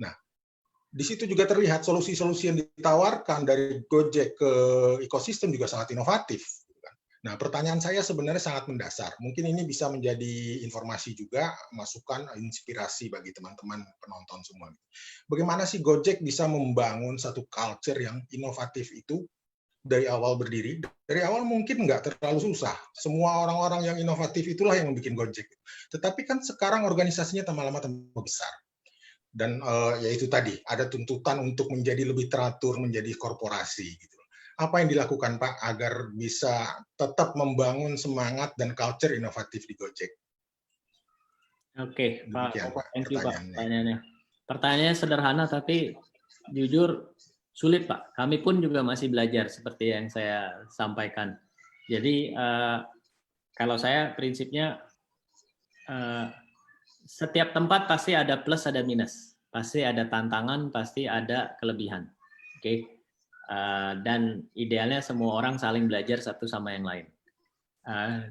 Nah, di situ juga terlihat solusi-solusi yang ditawarkan dari Gojek ke ekosistem juga sangat inovatif. Nah, pertanyaan saya sebenarnya sangat mendasar. Mungkin ini bisa menjadi informasi juga, masukan, inspirasi bagi teman-teman penonton semua. Bagaimana sih Gojek bisa membangun satu culture yang inovatif itu dari awal berdiri, dari awal mungkin nggak terlalu susah. Semua orang-orang yang inovatif itulah yang membuat Gojek. Tetapi kan sekarang organisasinya lama-lama tambah besar. Dan ya itu tadi, ada tuntutan untuk menjadi lebih teratur, menjadi korporasi. Gitu. Apa yang dilakukan Pak agar bisa tetap membangun semangat dan culture inovatif di Gojek? Oke, Demikian, Pak. Pak, Thank you, Pak, pertanyaannya. pertanyaannya. Pertanyaannya sederhana, tapi jujur sulit, Pak. Kami pun juga masih belajar seperti yang saya sampaikan. Jadi, kalau saya prinsipnya, setiap tempat pasti ada plus, ada minus. Pasti ada tantangan, pasti ada kelebihan. Oke. Dan idealnya semua orang saling belajar satu sama yang lain.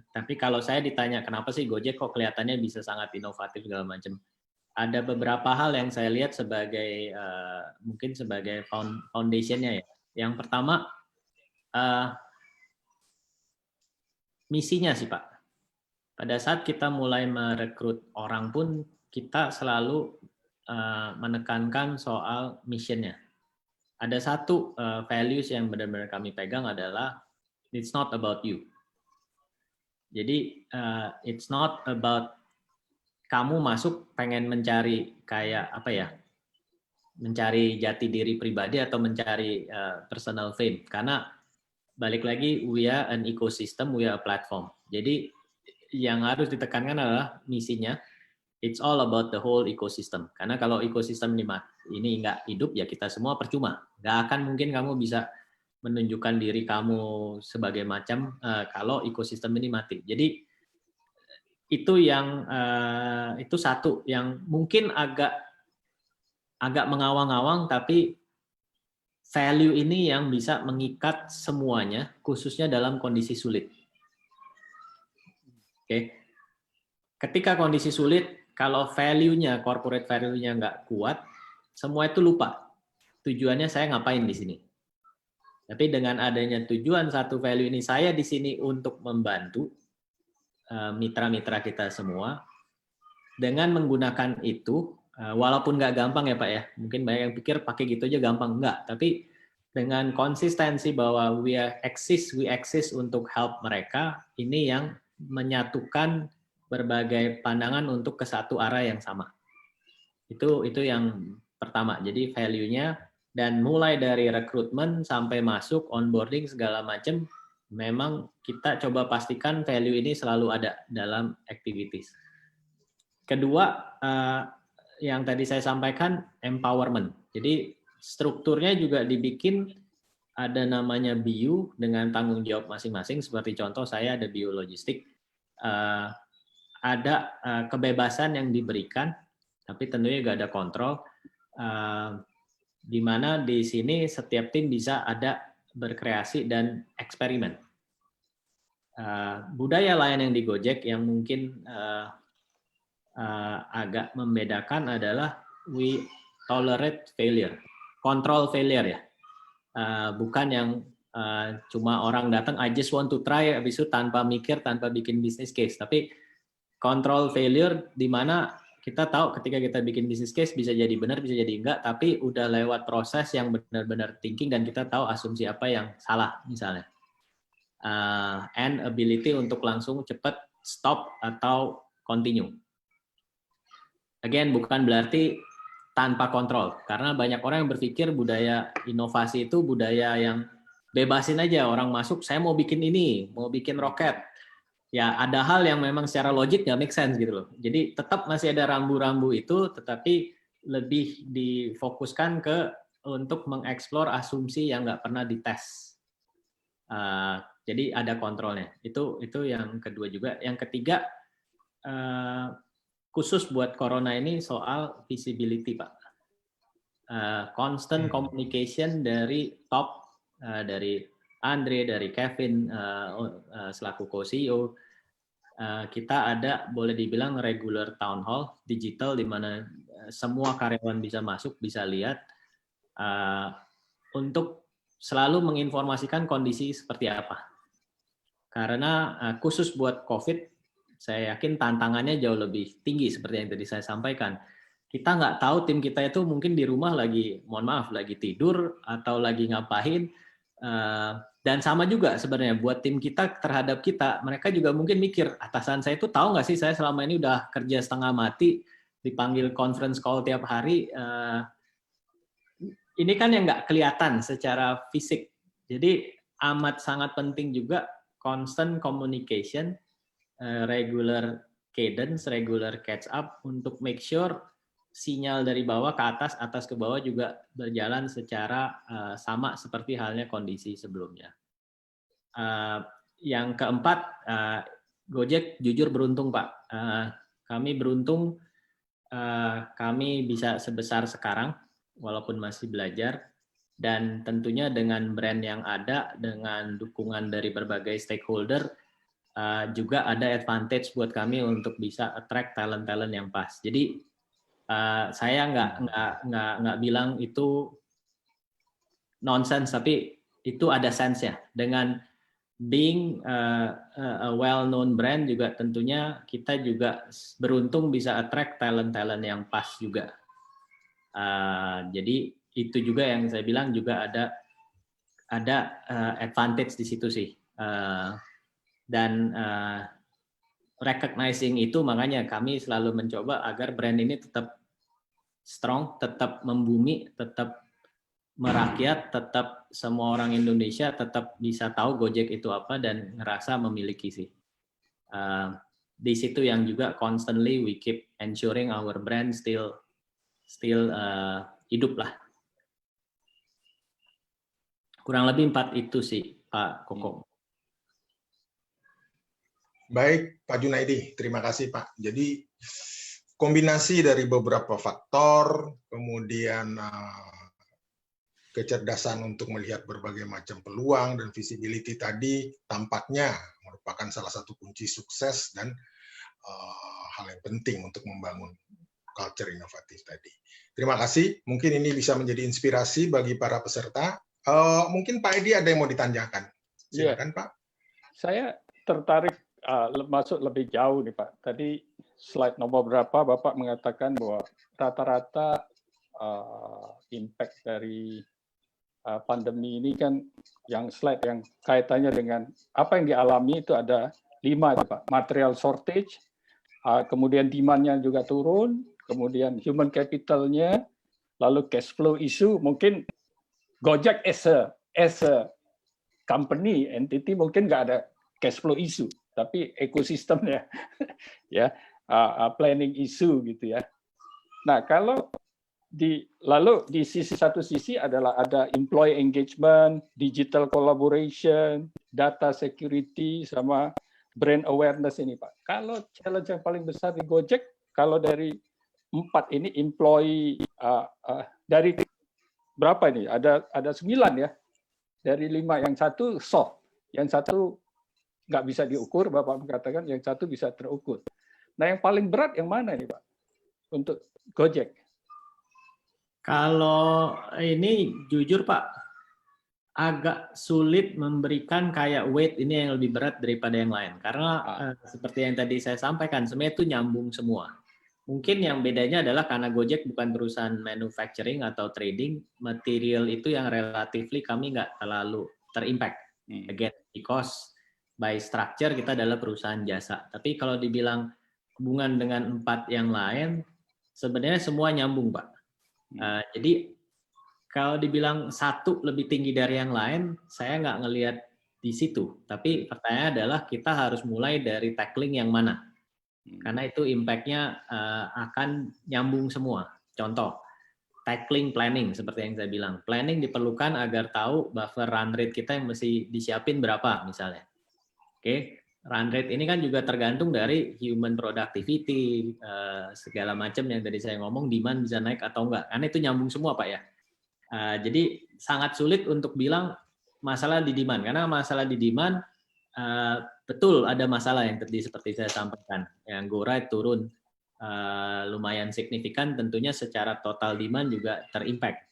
Tapi kalau saya ditanya kenapa sih Gojek kok kelihatannya bisa sangat inovatif segala macam, ada beberapa hal yang saya lihat sebagai mungkin sebagai foundation-nya ya. Yang pertama misinya sih Pak. Pada saat kita mulai merekrut orang pun kita selalu menekankan soal mission-nya. Ada satu values yang benar-benar kami pegang adalah it's not about you. Jadi it's not about kamu masuk pengen mencari kayak apa ya, mencari jati diri pribadi atau mencari personal fame. Karena balik lagi, we are an ecosystem, we are a platform. Jadi yang harus ditekankan adalah misinya. It's all about the whole ecosystem. Karena kalau ekosistem ini nggak hidup, ya kita semua percuma. Nggak akan mungkin kamu bisa menunjukkan diri kamu sebagai macam kalau ekosistem ini mati. Jadi itu yang itu satu yang mungkin agak mengawang-awang, tapi value ini yang bisa mengikat semuanya, khususnya dalam kondisi sulit. Oke, ketika kondisi sulit, kalau value-nya, corporate value-nya nggak kuat, semua itu lupa tujuannya saya ngapain di sini. Tapi dengan adanya tujuan satu value ini, saya di sini untuk membantu mitra-mitra kita semua. Dengan menggunakan itu, walaupun nggak gampang ya Pak ya, mungkin banyak yang pikir pakai gitu aja gampang, enggak. Tapi dengan konsistensi bahwa we exist untuk help mereka, ini yang menyatukan berbagai pandangan untuk ke satu arah yang sama. Itu yang pertama. Jadi value-nya, dan mulai dari rekrutmen sampai masuk onboarding segala macam, memang kita coba pastikan value ini selalu ada dalam activities. Kedua, yang tadi saya sampaikan, empowerment. Jadi strukturnya juga dibikin ada namanya BU dengan tanggung jawab masing-masing. Seperti contoh saya ada BU logistik, ada kebebasan yang diberikan, tapi tentunya juga ada kontrol. Di mana di sini setiap tim bisa ada berkreasi dan eksperimen. Budaya lain yang di Gojek yang mungkin agak membedakan adalah we tolerate failure, control failure ya. Bukan yang cuma orang datang I just want to try, habis itu tanpa mikir, tanpa bikin business case, tapi control failure di mana kita tahu ketika kita bikin business case bisa jadi benar, bisa jadi enggak, tapi udah lewat proses yang benar-benar thinking dan kita tahu asumsi apa yang salah misalnya. And ability untuk langsung cepat stop atau continue. Again, bukan berarti tanpa kontrol, karena banyak orang yang berpikir budaya inovasi itu budaya yang bebasin aja orang masuk, saya mau bikin ini, mau bikin roket. Ya ada hal yang memang secara logik nggak make sense gitu loh. Jadi tetap masih ada rambu-rambu itu, tetapi lebih difokuskan untuk mengeksplor asumsi yang nggak pernah dites. Jadi ada kontrolnya. Itu yang kedua juga. Yang ketiga, khusus buat corona ini soal visibility Pak. Constant communication dari top, dari Andre, dari Kevin selaku co-CEO, kita ada boleh dibilang regular town hall digital di mana semua karyawan bisa masuk, bisa lihat, untuk selalu menginformasikan kondisi seperti apa. Karena khusus buat COVID, saya yakin tantangannya jauh lebih tinggi seperti yang tadi saya sampaikan. Kita nggak tahu tim kita itu mungkin di rumah lagi, mohon maaf, lagi tidur atau lagi ngapain. Dan sama juga sebenarnya buat tim kita terhadap kita, mereka juga mungkin mikir, atasan saya itu tahu nggak sih saya selama ini udah kerja setengah mati, dipanggil conference call tiap hari, ini kan yang nggak kelihatan secara fisik. Jadi amat sangat penting juga constant communication, regular cadence, regular catch up untuk make sure sinyal dari bawah ke atas, atas ke bawah juga berjalan secara sama seperti halnya kondisi sebelumnya. Yang keempat, Gojek jujur beruntung Pak. Kami beruntung, kami bisa sebesar sekarang, walaupun masih belajar, dan tentunya dengan brand yang ada, dengan dukungan dari berbagai stakeholder, juga ada advantage buat kami untuk bisa attract talent-talent yang pas. Jadi saya nggak bilang itu nonsense, tapi itu ada sense-nya. Dengan being a well-known brand juga tentunya kita juga beruntung bisa attract talent-talent yang pas juga. Jadi itu juga yang saya bilang juga ada advantage di situ sih. Dan recognizing itu makanya kami selalu mencoba agar brand ini tetap strong, tetap membumi, tetap merakyat, tetap semua orang Indonesia tetap bisa tahu Gojek itu apa dan ngerasa memiliki sih. Di situ yang juga constantly we keep ensuring our brand still hidup lah. Kurang lebih 4 itu sih Pak Koko. Baik Pak Junaidi, terima kasih Pak. Jadi kombinasi dari beberapa faktor, kemudian kecerdasan untuk melihat berbagai macam peluang dan visibility tadi tampaknya merupakan salah satu kunci sukses dan hal yang penting untuk membangun culture inovatif tadi. Terima kasih. Mungkin ini bisa menjadi inspirasi bagi para peserta. Mungkin Pak Edi ada yang mau ditanyakan. Silakan Pak. Saya tertarik masuk lebih jauh nih Pak. Tadi slide nomor berapa Bapak mengatakan bahwa rata-rata impact dari pandemi ini kan yang slide yang kaitannya dengan apa yang dialami itu ada 5 itu Pak. Material shortage, kemudian demand-nya juga turun, kemudian human capital-nya, lalu cash flow issue. Mungkin Gojek as a company, entity mungkin nggak ada cash flow issue, tapi ekosistemnya ya planning issue gitu ya. Nah, kalau lalu di satu sisi adalah ada employee engagement, digital collaboration, data security sama brand awareness ini Pak. Kalau challenge yang paling besar di Gojek, kalau dari 4 ini employee dari berapa ini? Ada 9 ya. Dari 5 yang satu soft, yang satu nggak bisa diukur, Bapak mengatakan yang satu bisa terukur. Nah, yang paling berat yang mana nih Pak untuk Gojek? Kalau ini jujur Pak, agak sulit memberikan kayak weight ini yang lebih berat daripada yang lain. Karena seperti yang tadi saya sampaikan, sebenarnya itu nyambung semua. Mungkin yang bedanya adalah karena Gojek bukan perusahaan manufacturing atau trading, material itu yang relatively kami nggak terlalu terimpact. Again, because by structure kita adalah perusahaan jasa. Tapi kalau dibilang hubungan dengan 4 yang lain, sebenarnya semua nyambung Pak. Jadi kalau dibilang satu lebih tinggi dari yang lain, saya nggak ngelihat di situ. Tapi pertanyaannya adalah kita harus mulai dari tackling yang mana. Karena itu impact-nya akan nyambung semua. Contoh, tackling planning seperti yang saya bilang. Planning diperlukan agar tahu buffer run rate kita yang mesti disiapin berapa misalnya. Oke, run rate ini kan juga tergantung dari human productivity, segala macam yang tadi saya ngomong, demand bisa naik atau enggak. Karena itu nyambung semua Pak ya. Jadi sangat sulit untuk bilang masalah di demand. Karena masalah di demand, betul ada masalah yang tadi seperti saya sampaikan. Yang go rate turun lumayan signifikan, tentunya secara total demand juga terimpact.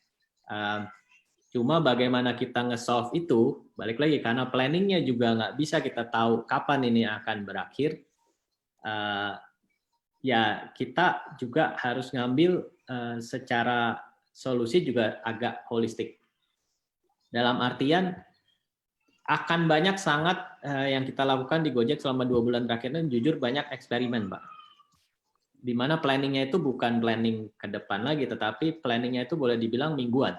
Cuma bagaimana kita nge-solve itu, balik lagi karena planningnya juga nggak bisa kita tahu kapan ini akan berakhir. Ya kita juga harus ngambil secara solusi juga agak holistik. Dalam artian akan banyak sangat yang kita lakukan di Gojek selama 2 bulan terakhir ini, jujur banyak eksperimen, Pak. Di mana planningnya itu bukan planning ke depan lagi, tetapi planningnya itu boleh dibilang mingguan.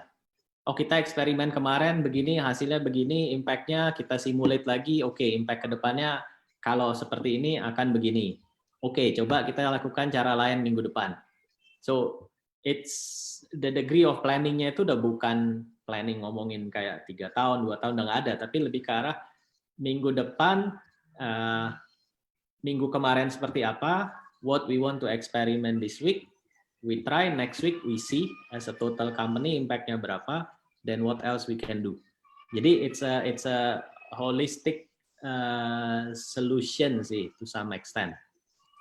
Oh, kita eksperimen kemarin begini, hasilnya begini, impact-nya kita simulate lagi, oke, impact ke depannya kalau seperti ini akan begini. Oke, coba kita lakukan cara lain minggu depan. So, it's the degree of planning-nya itu udah bukan planning ngomongin kayak 3 tahun, 2 tahun, udah nggak ada, tapi lebih ke arah minggu depan, minggu kemarin seperti apa, what we want to experiment this week, we try, next week we see as a total company impact-nya berapa, then what else we can do. Jadi it's a holistic solution sih to some extent.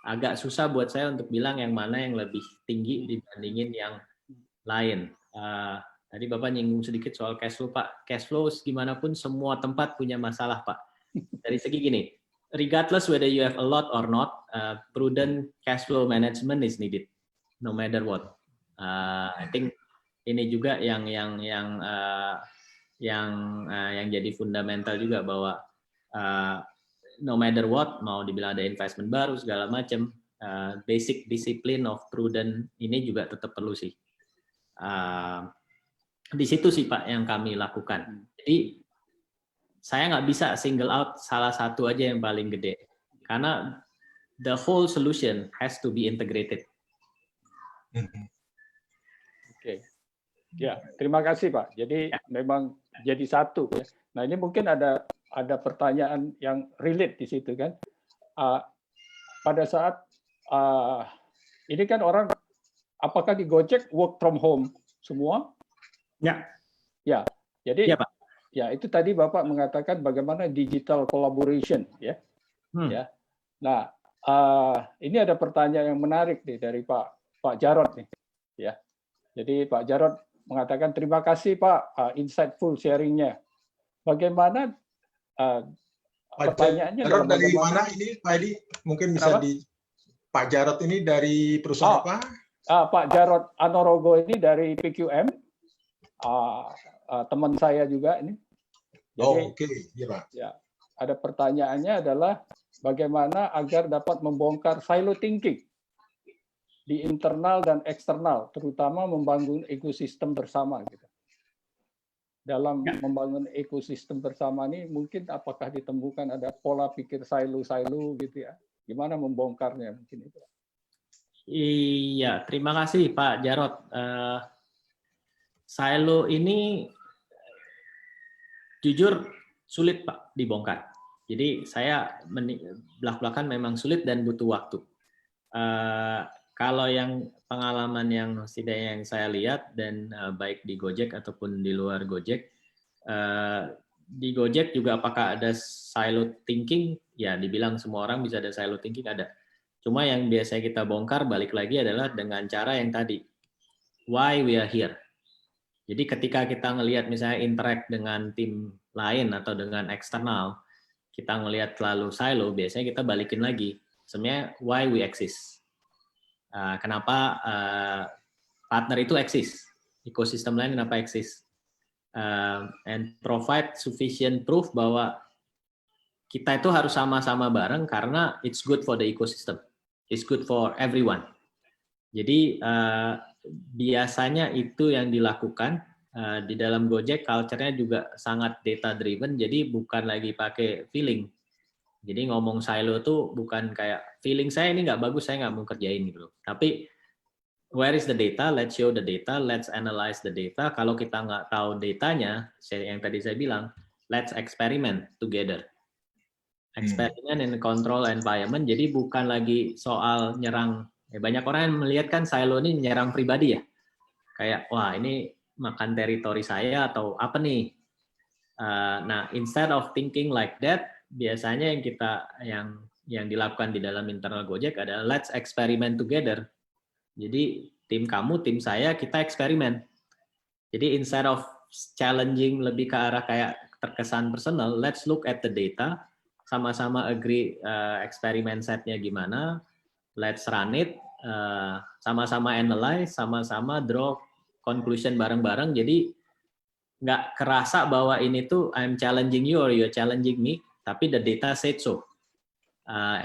Agak susah buat saya untuk bilang yang mana yang lebih tinggi dibandingin yang lain. Tadi Bapak nyinggung sedikit soal cash flow, Pak. Cash flow gimana pun semua tempat punya masalah, Pak. Dari segi gini, regardless whether you have a lot or not, prudent cash flow management is needed, no matter what. I think ini juga yang jadi fundamental juga bahwa no matter what, mau dibilang ada investment baru segala macam, basic discipline of prudent ini juga tetap perlu sih. Di situ sih Pak yang kami lakukan. Jadi saya nggak bisa single out salah satu aja yang paling gede, karena the whole solution has to be integrated. Oke. Ya, terima kasih Pak. Jadi memang jadi satu ya. Nah, ini mungkin ada pertanyaan yang relate di situ kan. Pada saat ini kan orang, apakah di Gojek work from home semua? Ya. Ya. Jadi ya, Pak. Ya, itu tadi Bapak mengatakan bagaimana digital collaboration ya. Ya. Nah, ini ada pertanyaan yang menarik nih dari Pak Jarod nih. Ya. Jadi Pak Jarod mengatakan terima kasih Pak insightful sharing-nya. Bagaimana pertanyaannya Jarod dari mana ini Pak Edi? Mungkin bisa Pak Jarod ini dari perusahaan apa? Pak Jarod Anorogo ini dari PQM. Teman saya juga ini. Jadi, oke. Ya, Pak. Ya, ada pertanyaannya adalah bagaimana agar dapat membongkar silo thinking di internal dan eksternal, terutama membangun ekosistem bersama gitu. Dalam membangun ekosistem bersama ini mungkin apakah ditemukan ada pola pikir silo-silo gitu ya. Gimana membongkarnya mungkin itu. Iya, terima kasih Pak Jarod. Silo ini jujur sulit Pak dibongkar. Jadi saya belak-belakan memang sulit dan butuh waktu. Kalau yang pengalaman yang setidaknya yang saya lihat dan baik di Gojek ataupun di luar Gojek, di Gojek juga apakah ada silo thinking? Ya, dibilang semua orang bisa ada silo thinking, ada. Cuma yang biasanya kita bongkar balik lagi adalah dengan cara yang tadi, why we are here. Jadi ketika kita ngelihat misalnya interact dengan tim lain atau dengan eksternal, kita ngelihat selalu silo, biasanya kita balikin lagi. Sebenarnya why we exist. Kenapa partner itu eksis, ekosistem lain kenapa eksis, and provide sufficient proof bahwa kita itu harus sama-sama bareng karena it's good for the ecosystem, it's good for everyone. Jadi biasanya itu yang dilakukan di dalam Gojek, culture-nya juga sangat data driven, jadi bukan lagi pakai feeling. Jadi ngomong silo itu bukan kayak feeling saya ini nggak bagus, saya nggak mau kerjain gitu. Tapi where is the data? Let's show the data, let's analyze the data. Kalau kita nggak tahu datanya, yang tadi saya bilang, let's experiment together. Experiment in control environment. Jadi bukan lagi soal nyerang. Banyak orang yang melihat kan silo ini nyerang pribadi ya. Kayak wah ini makan teritori saya atau apa nih? Nah, instead of thinking like that, biasanya yang dilakukan di dalam internal Gojek adalah let's experiment together. Jadi tim kamu, tim saya, kita eksperimen. Jadi instead of challenging lebih ke arah kayak terkesan personal, let's look at the data, sama-sama agree eksperimen setnya gimana, let's run it, sama-sama analyze, sama-sama draw conclusion bareng-bareng. Jadi nggak kerasa bahwa ini tuh I'm challenging you or you're challenging me, tapi the data said so.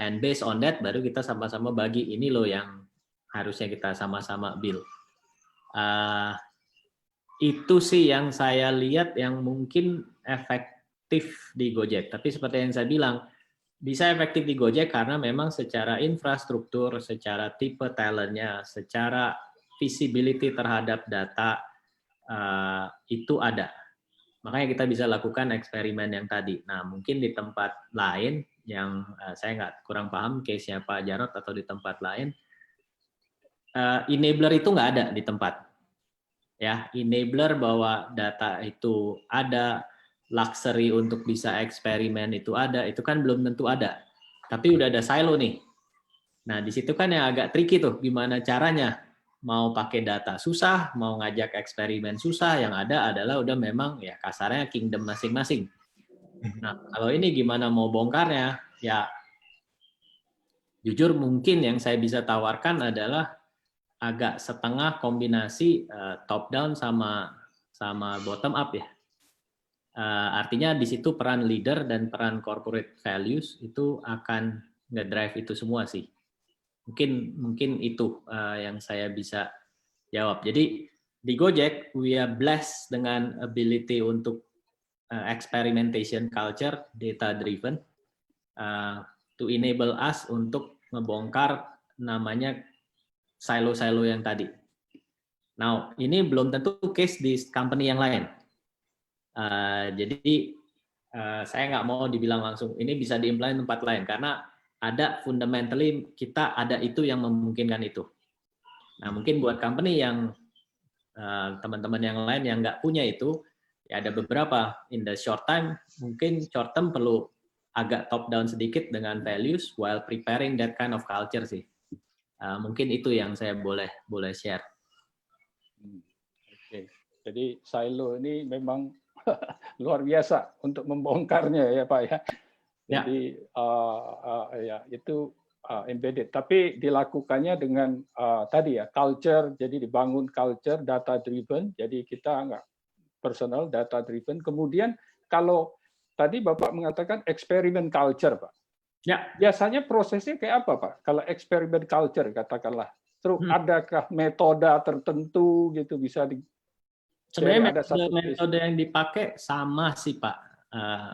And based on that, baru kita sama-sama bagi ini loh yang harusnya kita sama-sama build. Itu sih yang saya lihat yang mungkin efektif di Gojek. Tapi seperti yang saya bilang, bisa efektif di Gojek karena memang secara infrastruktur, secara tipe talentnya, secara visibility terhadap data itu ada. Makanya kita bisa lakukan eksperimen yang tadi. Nah, mungkin di tempat lain yang saya kurang paham case-nya Pak Jarod atau di tempat lain, enabler itu nggak ada di tempat. Ya, enabler bahwa data itu ada, luxury untuk bisa eksperimen itu ada, itu kan belum tentu ada. Tapi udah ada silo nih. Nah, di situ kan yang agak tricky tuh, gimana caranya mau pakai data susah, mau ngajak eksperimen susah, yang ada adalah udah memang ya kasarnya kingdom masing-masing. Nah, kalau ini gimana mau bongkarnya? Ya, jujur mungkin yang saya bisa tawarkan adalah agak setengah kombinasi top down sama bottom up ya. Artinya di situ peran leader dan peran corporate values itu akan nge-drive itu semua sih. Mungkin itu yang saya bisa jawab. Jadi di Gojek we are blessed dengan ability untuk experimentation culture data driven to enable us untuk ngebongkar namanya silo-silo yang tadi. Now, ini belum tentu case di company yang lain. Jadi, saya nggak mau dibilang langsung, ini bisa di-implement tempat lain, karena ada fundamentally, kita ada itu yang memungkinkan itu. Nah, mungkin buat company yang teman-teman yang lain yang nggak punya itu, ya ada beberapa, in the short time, mungkin short term perlu agak top down sedikit dengan values, while preparing that kind of culture sih. Mungkin itu yang saya boleh share. Oke. Jadi silo ini memang luar biasa untuk membongkarnya ya Pak ya. Jadi ya itu embedded. Tapi dilakukannya dengan tadi ya culture. Jadi dibangun culture data driven. Jadi kita nggak personal data driven. Kemudian kalau tadi Bapak mengatakan eksperimen culture Pak. Ya. Biasanya prosesnya kayak apa Pak? Kalau eksperimen culture katakanlah, terus adakah metode tertentu gitu bisa di? Sebenarnya metode yang dipakai sama sih Pak,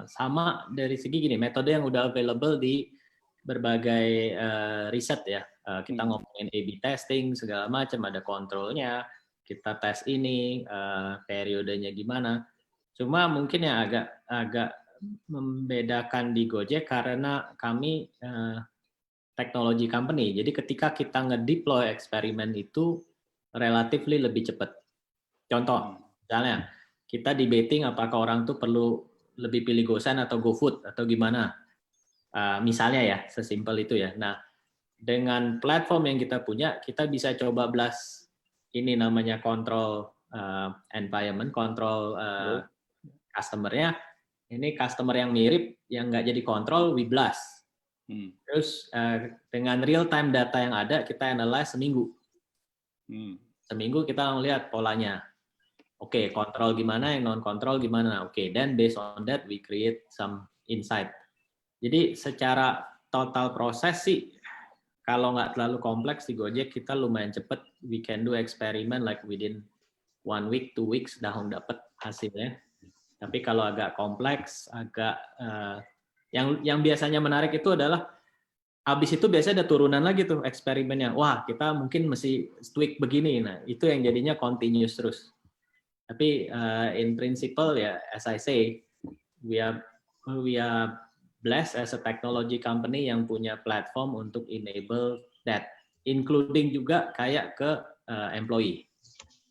sama dari segi gini, metode yang udah available di berbagai riset ya. Kita ngomongin A/B testing segala macam, ada kontrolnya, kita tes ini, periodenya gimana. Cuma mungkin yang agak membedakan di Gojek karena kami teknologi company. Jadi ketika kita nge-deploy eksperimen itu relatively lebih cepat. Contoh, misalnya kita debating apakah orang tuh perlu lebih pilih GoSend atau GoFood atau gimana. Misalnya ya, sesimpel itu ya. Nah, dengan platform yang kita punya, kita bisa coba blast ini namanya kontrol environment, kontrol customer-nya. Ini customer yang mirip, yang nggak jadi kontrol, we blast. Terus dengan real time data yang ada, kita analyze seminggu. Seminggu kita melihat polanya. Oke, kontrol gimana, yang non kontrol gimana. Oke, then based on that we create some insight. Jadi secara total proses sih, kalau nggak terlalu kompleks di Gojek, kita lumayan cepat. We can do experiment like within 1 week, 2 weeks, dah dapat hasilnya. Tapi kalau agak kompleks, agak yang biasanya menarik itu adalah habis itu biasanya ada turunan lagi tuh eksperimennya. Wah, kita mungkin mesti tweak begini. Nah, itu yang jadinya continuous terus. Tapi in principle ya, as I say, we are blessed as a technology company yang punya platform untuk enable that, including juga kayak ke employee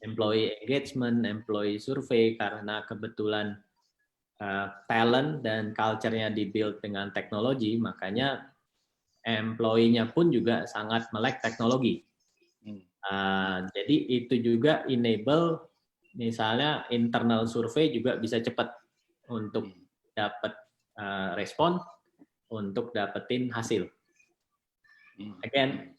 engagement, employee survey, karena kebetulan talent dan culture-nya dibuild dengan teknologi, makanya employee-nya pun juga sangat melek teknologi. Jadi itu juga enable, misalnya internal survei juga bisa cepat untuk dapat respon, untuk dapetin hasil. Again,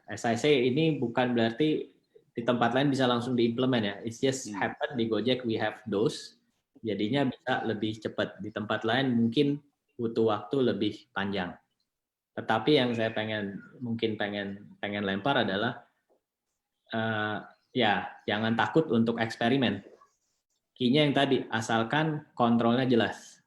as I say, ini bukan berarti di tempat lain bisa langsung diimplement ya. It's just happen di Gojek we have those. Jadinya bisa lebih cepat. Di tempat lain mungkin butuh waktu lebih panjang. Tetapi yang saya pengen lempar adalah ya jangan takut untuk eksperimen. Key-nya yang tadi, asalkan kontrolnya jelas.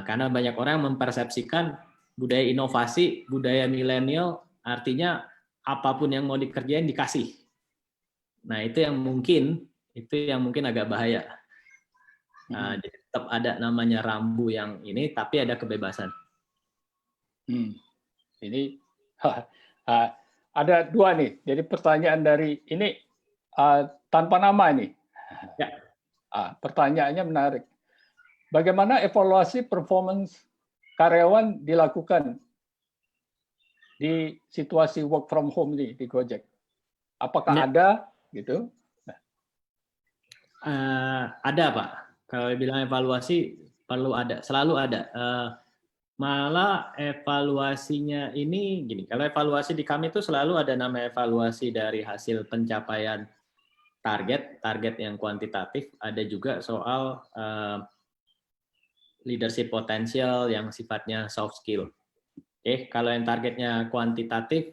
Karena banyak orang mempersepsikan budaya inovasi, budaya milenial, artinya apapun yang mau dikerjain dikasih. Nah itu yang mungkin agak bahaya. Jadi tetap ada namanya rambu yang ini, tapi ada kebebasan. Ini ada dua nih. Jadi pertanyaan dari ini tanpa nama nih. Ya. Pertanyaannya menarik. Bagaimana evaluasi performance karyawan dilakukan di situasi work from home nih di Gojek? Apakah ada gitu? Ada Pak. Kalau bilang evaluasi perlu ada, selalu ada. Malah evaluasinya ini gini. Kalau evaluasi di kami itu selalu ada nama evaluasi dari hasil pencapaian target yang kuantitatif. Ada juga soal leadership potensial yang sifatnya soft skill. Kalau yang targetnya kuantitatif,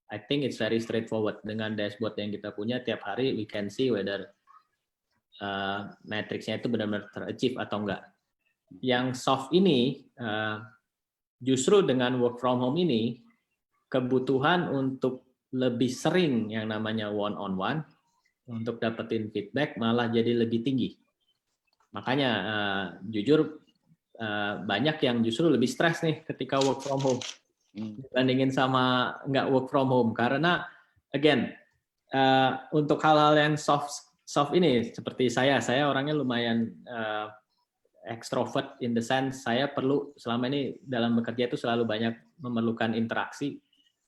I think it's very straightforward. Dengan dashboard yang kita punya tiap hari, we can see whether matriksnya itu benar-benar ter-achieve atau enggak. Yang soft ini, justru dengan work from home ini, kebutuhan untuk lebih sering yang namanya one-on-one, untuk dapetin feedback malah jadi lebih tinggi. Makanya jujur banyak yang justru lebih stres nih ketika work from home dibandingin sama nggak work from home. Karena again untuk hal-hal yang soft ini seperti saya orangnya lumayan extrovert in the sense saya perlu selama ini dalam bekerja itu selalu banyak memerlukan interaksi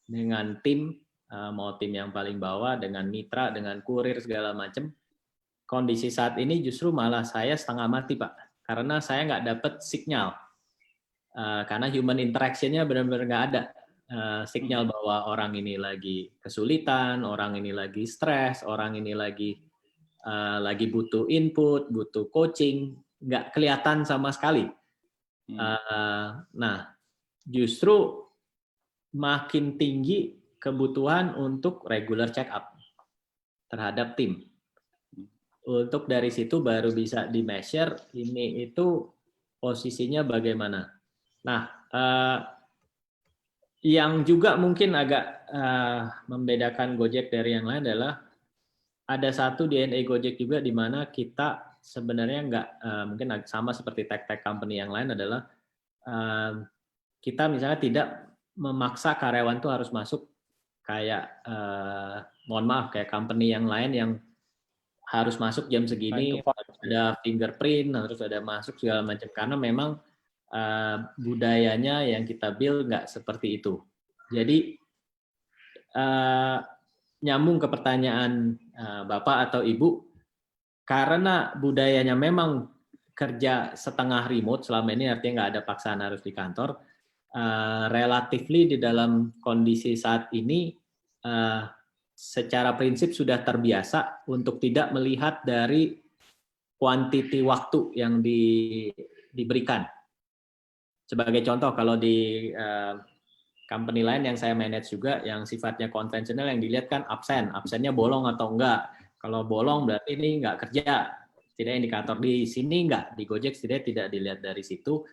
dengan tim. Mau tim yang paling bawah, dengan mitra, dengan kurir, segala macam. Kondisi saat ini justru malah saya setengah mati, Pak. Karena saya nggak dapat sinyal. Karena human interaction-nya benar-benar nggak ada. Sinyal bahwa orang ini lagi kesulitan, orang ini lagi stres, orang ini lagi butuh input, butuh coaching. Nggak kelihatan sama sekali. Nah, justru makin tinggi kebutuhan untuk regular check up terhadap tim. Untuk dari situ baru bisa di-measure ini itu posisinya bagaimana. Nah, yang juga mungkin agak membedakan Gojek dari yang lain adalah ada satu DNA Gojek juga di mana kita sebenarnya nggak mungkin sama seperti tech company yang lain adalah kita misalnya tidak memaksa karyawan itu harus masuk kayak mohon maaf kayak company yang lain yang harus masuk jam segini, harus ada fingerprint, harus ada masuk segala macam karena memang budayanya yang kita build nggak seperti itu. Jadi nyambung ke pertanyaan Bapak atau Ibu, karena budayanya memang kerja setengah remote selama ini artinya nggak ada paksaan harus di kantor. Relatively di dalam kondisi saat ini secara prinsip sudah terbiasa untuk tidak melihat dari kuantiti waktu yang diberikan. Sebagai contoh kalau di company lain yang saya manage juga yang sifatnya konvensional yang dilihat kan absennya bolong atau enggak. Kalau bolong berarti ini enggak kerja. Tidak indikator di sini enggak, di Gojek tidak dilihat dari situ.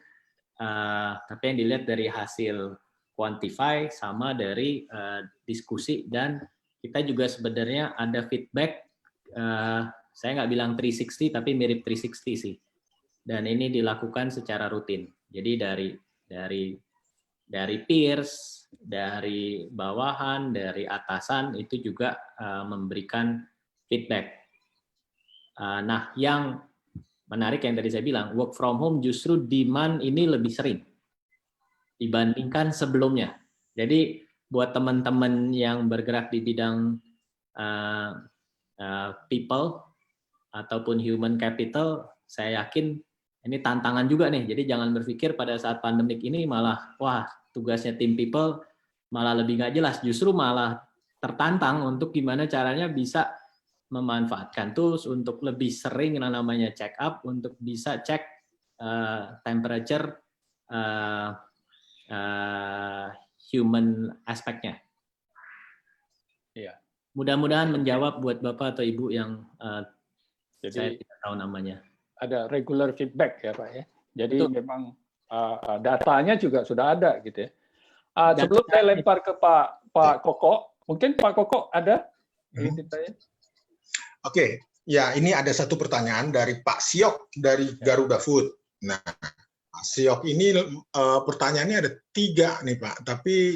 Tapi yang dilihat dari hasil quantify sama dari diskusi dan kita juga sebenarnya ada feedback. Saya nggak bilang 360 tapi mirip 360 sih. Dan ini dilakukan secara rutin. Jadi dari peers, dari bawahan, dari atasan itu juga memberikan feedback. Nah, yang menarik yang tadi saya bilang, work from home justru demand ini lebih sering dibandingkan sebelumnya. Jadi buat teman-teman yang bergerak di bidang people ataupun human capital, saya yakin ini tantangan juga nih. Jadi jangan berpikir pada saat pandemik ini malah wah tugasnya tim people malah lebih nggak jelas. Justru malah tertantang untuk gimana caranya bisa memanfaatkan tools untuk lebih sering yang namanya check up, untuk bisa cek temperature human aspeknya. Iya. Mudah-mudahan menjawab buat Bapak atau Ibu yang saya Jadi tidak tahu namanya. ada regular feedback ya Pak ya. Jadi Betul. memang datanya juga sudah ada gitu ya. Dan Sebelum saya lempar ke Pak Koko, mungkin Pak Koko ada ingin ditanya? Oke, ya ini ada satu pertanyaan dari Pak Siok dari Garuda Food. Nah, Pak Siok ini pertanyaannya ada 3 nih Pak, tapi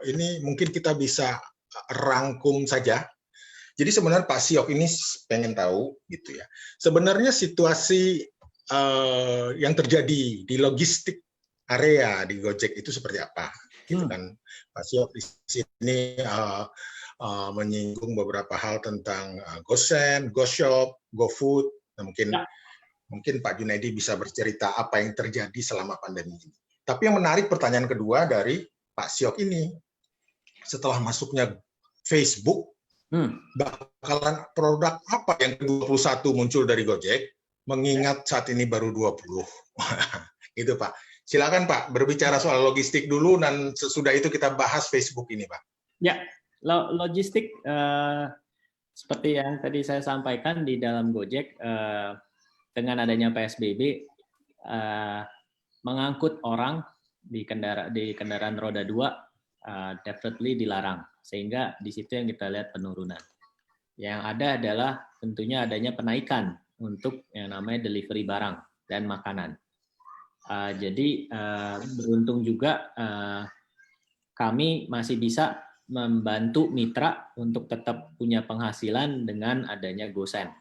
ini mungkin kita bisa rangkum saja. Jadi sebenarnya Pak Siok ini pengen tahu gitu ya. Sebenarnya situasi yang terjadi di logistik area di Gojek itu seperti apa? Gitu kan, Pak Siok di sini menyinggung beberapa hal tentang GoSend, GoShop, GoFood. Nah, mungkin Pak Junaidi bisa bercerita apa yang terjadi selama pandemi ini. Tapi yang menarik pertanyaan kedua dari Pak Siok ini, setelah masuknya Facebook, bakalan produk apa yang ke-21 muncul dari Gojek, mengingat saat ini baru 20. Itu Pak. Silakan Pak, berbicara soal logistik dulu, dan sesudah itu kita bahas Facebook ini Pak. Ya, logistik seperti yang tadi saya sampaikan di dalam Gojek, dengan adanya PSBB, mengangkut orang di kendaraan roda 2 definitely dilarang, sehingga di situ yang kita lihat penurunan. Yang ada adalah tentunya adanya penaikan untuk yang namanya delivery barang dan makanan. Jadi beruntung juga kami masih bisa membantu mitra untuk tetap punya penghasilan dengan adanya GoSend.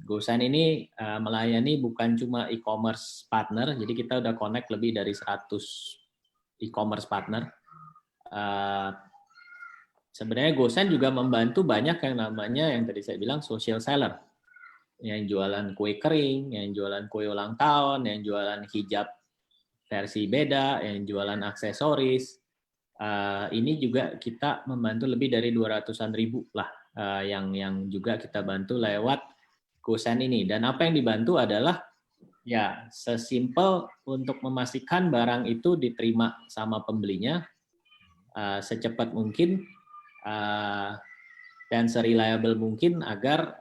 GoSend ini melayani bukan cuma e-commerce partner, jadi kita udah connect lebih dari 100 e-commerce partner. Sebenarnya GoSend juga membantu banyak yang namanya yang tadi saya bilang social seller, yang jualan kue kering, yang jualan kue ulang tahun, yang jualan hijab versi beda, yang jualan aksesoris. Ini juga kita membantu lebih dari 200-an ribu lah yang juga kita bantu lewat GoSend ini. Dan apa yang dibantu adalah ya sesimpel untuk memastikan barang itu diterima sama pembelinya secepat mungkin dan sereliable mungkin agar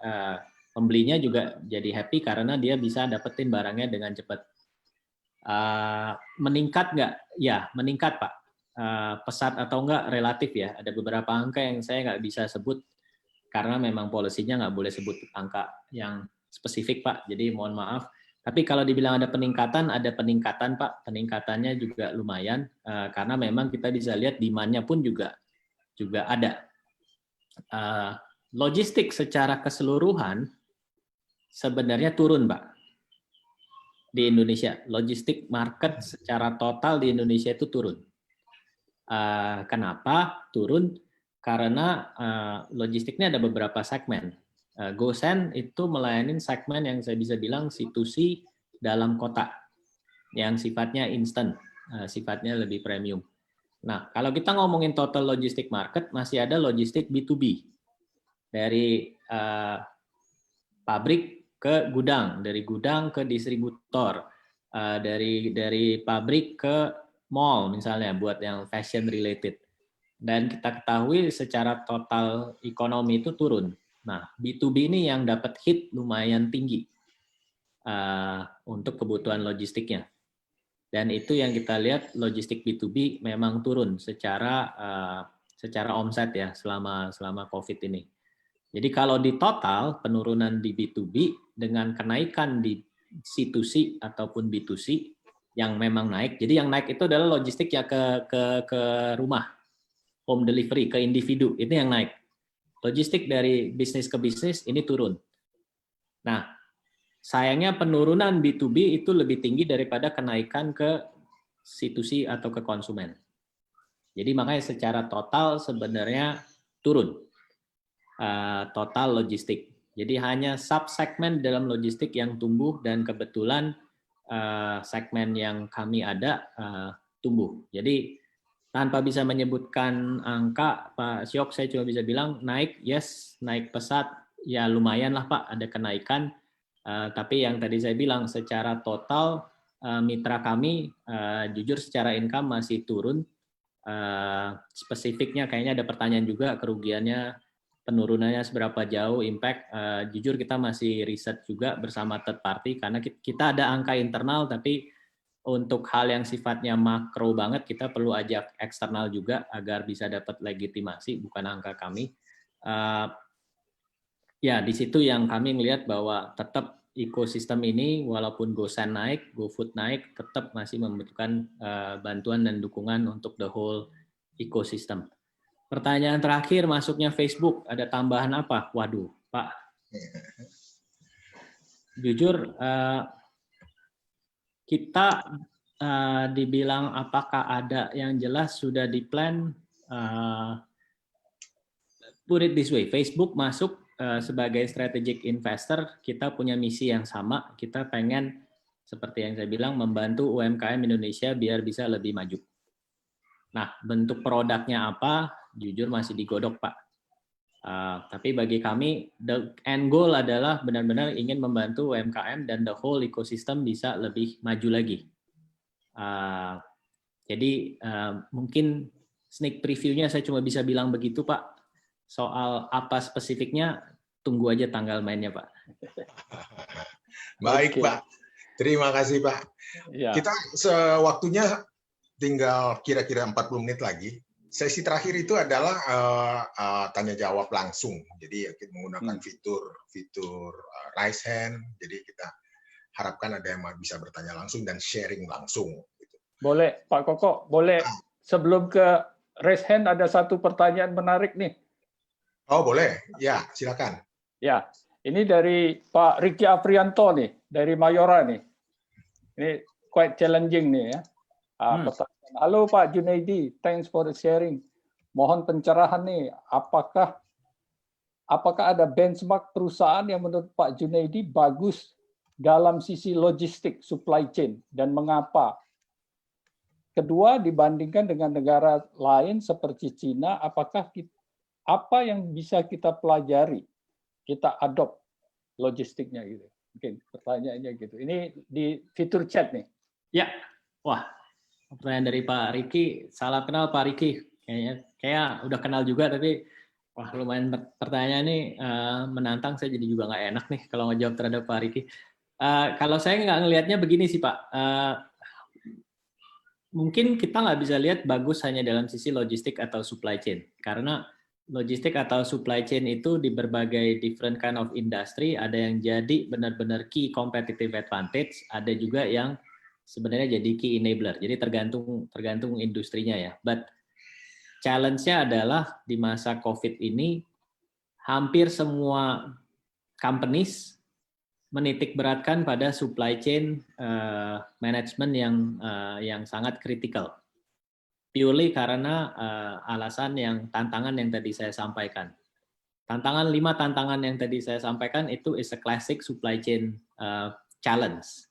pembelinya juga jadi happy karena dia bisa dapetin barangnya dengan cepat. Meningkat nggak? Ya, meningkat Pak. Pesat atau enggak relatif ya. Ada beberapa angka yang saya nggak bisa sebut karena memang polisinya nggak boleh sebut angka yang spesifik Pak. Jadi mohon maaf. Tapi kalau dibilang ada peningkatan Pak. Peningkatannya juga lumayan karena memang kita bisa lihat demand-nya pun juga ada. Logistik secara keseluruhan sebenarnya turun Pak. Di Indonesia, logistik market secara total di Indonesia itu turun. Kenapa turun? Karena logistiknya ada beberapa segmen. GoSend itu melayani segmen yang saya bisa bilang C2C dalam kota, yang sifatnya instan, sifatnya lebih premium. Nah, kalau kita ngomongin total logistik market, masih ada logistik B2B. Dari pabrik ke gudang, dari gudang ke distributor, dari pabrik ke mall misalnya buat yang fashion related. Dan kita ketahui secara total ekonomi itu turun. Nah, B2B ini yang dapat hit lumayan tinggi untuk kebutuhan logistiknya. Dan itu yang kita lihat logistik B2B memang turun secara omset ya selama COVID ini. Jadi kalau di total penurunan di B2B dengan kenaikan di C2C ataupun B2C yang memang naik. Jadi yang naik itu adalah logistik ya ke rumah, home delivery ke individu, itu yang naik. Logistik dari bisnis ke bisnis ini turun. Nah, sayangnya penurunan B2B itu lebih tinggi daripada kenaikan ke C2C atau ke konsumen. Jadi makanya secara total sebenarnya turun total logistik. Jadi hanya subsegmen dalam logistik yang tumbuh dan kebetulan segmen yang kami ada tumbuh. Jadi tanpa bisa menyebutkan angka, Pak Syok, saya cuma bisa bilang naik, yes, naik pesat, ya lumayan lah Pak, ada kenaikan. Tapi yang tadi saya bilang, secara total mitra kami jujur secara income masih turun. Spesifiknya kayaknya ada pertanyaan juga, kerugiannya, penurunannya seberapa jauh, impact. Jujur kita masih riset juga bersama third party, karena kita ada angka internal, tapi untuk hal yang sifatnya makro banget, kita perlu ajak eksternal juga agar bisa dapat legitimasi, bukan angka kami. Ya, di situ yang kami melihat bahwa tetap ekosistem ini, walaupun GoSend naik, GoFood naik, tetap masih membutuhkan bantuan dan dukungan untuk the whole ekosistem. Pertanyaan terakhir, masuknya Facebook, ada tambahan apa? Waduh, Pak. Jujur, kita dibilang apakah ada yang jelas sudah di plan, put it this way, Facebook masuk sebagai strategic investor, kita punya misi yang sama, kita pengen seperti yang saya bilang membantu UMKM Indonesia biar bisa lebih maju. Nah, bentuk produknya apa, jujur masih digodok Pak. Tapi bagi kami, the end goal adalah benar-benar ingin membantu UMKM dan the whole ecosystem bisa lebih maju lagi. Jadi mungkin sneak previewnya saya cuma bisa bilang begitu Pak. Soal apa spesifiknya, tunggu aja tanggal mainnya Pak. Baik Oke. Pak, terima kasih Pak. Ya. Kita sewaktunya tinggal kira-kira 40 menit lagi. Sesi terakhir itu adalah tanya jawab langsung. Jadi kita menggunakan fitur raise hand. Jadi kita harapkan ada yang bisa bertanya langsung dan sharing langsung. Boleh Pak Koko, boleh sebelum ke raise hand ada satu pertanyaan menarik nih. Oh boleh, ya silakan. Ya, ini dari Pak Riki Afrianto nih, dari Mayora nih. Ini quite challenging nih ya. Pertanyaan. Halo Pak Junaidi, thanks for the sharing. Mohon pencerahan nih, apakah ada benchmark perusahaan yang menurut Pak Junaidi bagus dalam sisi logistik supply chain dan mengapa? Kedua, dibandingkan dengan negara lain seperti Cina, apa yang bisa kita pelajari, kita adopt logistiknya gitu. Mungkin pertanyaannya gitu. Ini di fitur chat nih. Ya, wah, pertanyaan dari Pak Riki. Salam kenal Pak Riki. Kayak udah kenal juga, tapi wah lumayan pertanyaan ini menantang. Saya jadi juga nggak enak nih kalau ngejawab terhadap Pak Riki. Kalau saya nggak ngelihatnya begini sih Pak. Mungkin kita nggak bisa lihat bagus hanya dalam sisi logistik atau supply chain. Karena logistik atau supply chain itu di berbagai different kind of industry, ada yang jadi benar-benar key competitive advantage, ada juga yang sebenarnya jadi key enabler. Jadi tergantung industrinya ya. But challenge-nya adalah di masa COVID ini hampir semua companies menitik beratkan pada supply chain management yang sangat kritikal. Purely karena alasan tantangan yang tadi saya sampaikan. 5 tantangan yang tadi saya sampaikan itu is a classic supply chain challenge.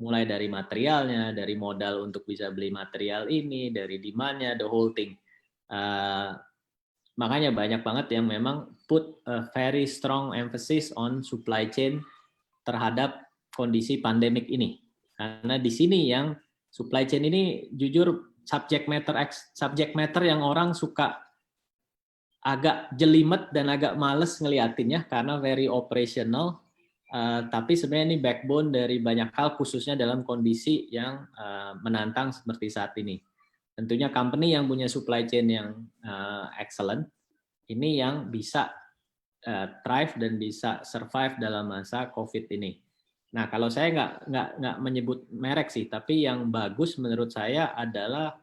Mulai dari materialnya, dari modal untuk bisa beli material ini, dari demand-nya, the whole thing. Makanya banyak banget yang memang put a very strong emphasis on supply chain terhadap kondisi pandemik ini. Karena di sini yang supply chain ini jujur subject matter yang orang suka agak jelimet dan agak males ngeliatinnya karena very operational. Tapi sebenarnya ini backbone dari banyak hal khususnya dalam kondisi yang menantang seperti saat ini. Tentunya company yang punya supply chain yang excellent ini yang bisa thrive dan bisa survive dalam masa COVID ini. Nah, kalau saya nggak menyebut merek sih, tapi yang bagus menurut saya adalah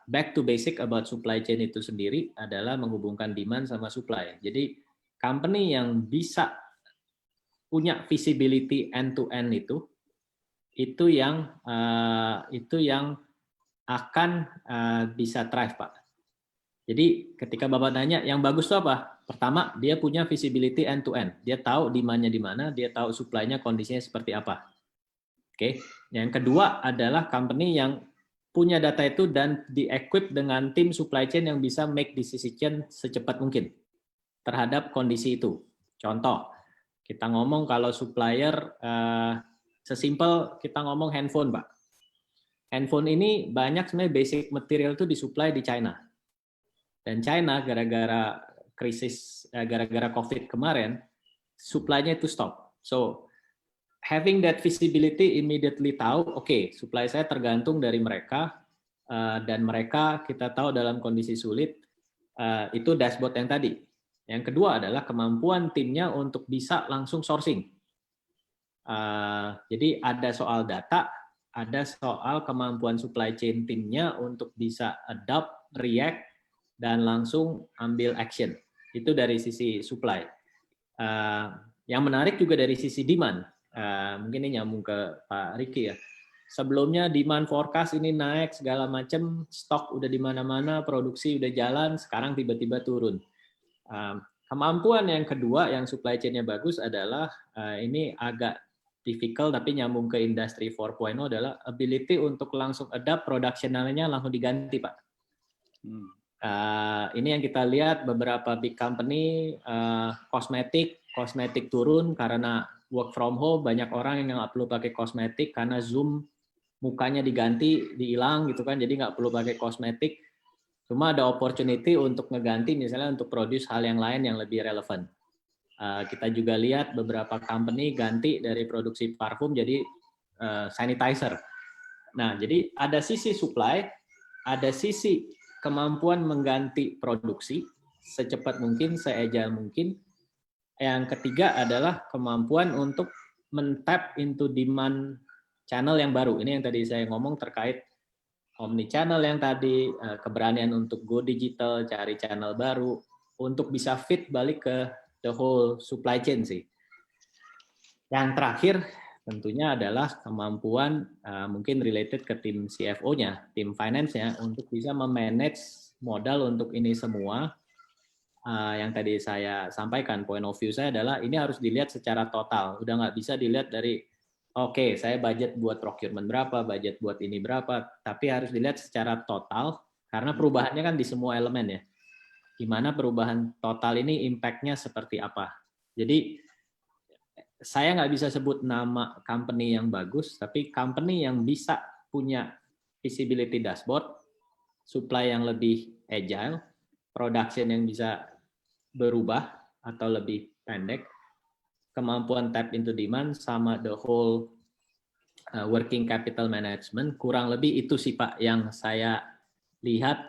back to basic about supply chain itu sendiri adalah menghubungkan demand sama supply. Jadi company yang bisa punya visibility end to end itu yang akan bisa thrive, Pak. Jadi ketika Bapak tanya, yang bagus itu apa? Pertama, dia punya visibility end to end. Dia tahu demand-nya di mana, dia tahu supply-nya kondisinya seperti apa. Oke. Yang kedua adalah company yang punya data itu dan di-equip dengan tim supply chain yang bisa make decision secepat mungkin terhadap kondisi itu. Contoh, kita ngomong kalau supplier, sesimpel kita ngomong handphone, Pak. Handphone ini banyak sebenarnya basic material itu disuplai di China. Dan China gara-gara krisis, gara-gara COVID kemarin, supply-nya itu stop. So, having that visibility immediately tahu, oke, supply saya tergantung dari mereka, dan mereka kita tahu dalam kondisi sulit, itu dashboard yang tadi. Yang kedua adalah kemampuan timnya untuk bisa langsung sourcing. Jadi ada soal data, ada soal kemampuan supply chain timnya untuk bisa adopt, react, dan langsung ambil action. Itu dari sisi supply. Yang menarik juga dari sisi demand. Mungkin ini nyambung ke Pak Riki ya. Sebelumnya demand forecast ini naik segala macam, stok udah di mana-mana, produksi udah jalan, sekarang tiba-tiba turun. Kemampuan yang kedua yang supply chain-nya bagus adalah ini agak difficult tapi nyambung ke industri 4.0 adalah ability untuk langsung adapt production-nya langsung diganti, Pak. Ini yang kita lihat beberapa big company kosmetik turun karena work from home, banyak orang yang nggak perlu pakai kosmetik karena Zoom mukanya diganti, dihilang gitu kan, jadi nggak perlu pakai kosmetik. Cuma ada opportunity untuk ngeganti misalnya untuk produce hal yang lain yang lebih relevan. Kita juga lihat beberapa company ganti dari produksi parfum jadi sanitizer. Nah, jadi ada sisi supply, ada sisi kemampuan mengganti produksi secepat mungkin, se-agile mungkin. Yang ketiga adalah kemampuan untuk men-tap into demand channel yang baru. Ini yang tadi saya ngomong terkait omni channel yang tadi, keberanian untuk go digital, cari channel baru, untuk bisa fit balik ke the whole supply chain sih. Yang terakhir tentunya adalah kemampuan mungkin related ke tim CFO-nya, tim finance-nya untuk bisa memanage modal untuk ini semua. Yang tadi saya sampaikan, point of view saya adalah ini harus dilihat secara total. Udah nggak bisa dilihat dari oke, saya budget buat procurement berapa, budget buat ini berapa, tapi harus dilihat secara total karena perubahannya kan di semua elemen ya. Gimana perubahan total ini impact-nya seperti apa. Jadi saya nggak bisa sebut nama company yang bagus, tapi company yang bisa punya visibility dashboard, supply yang lebih agile, production yang bisa berubah atau lebih pendek, kemampuan tap into demand, sama the whole working capital management, kurang lebih itu sih Pak yang saya lihat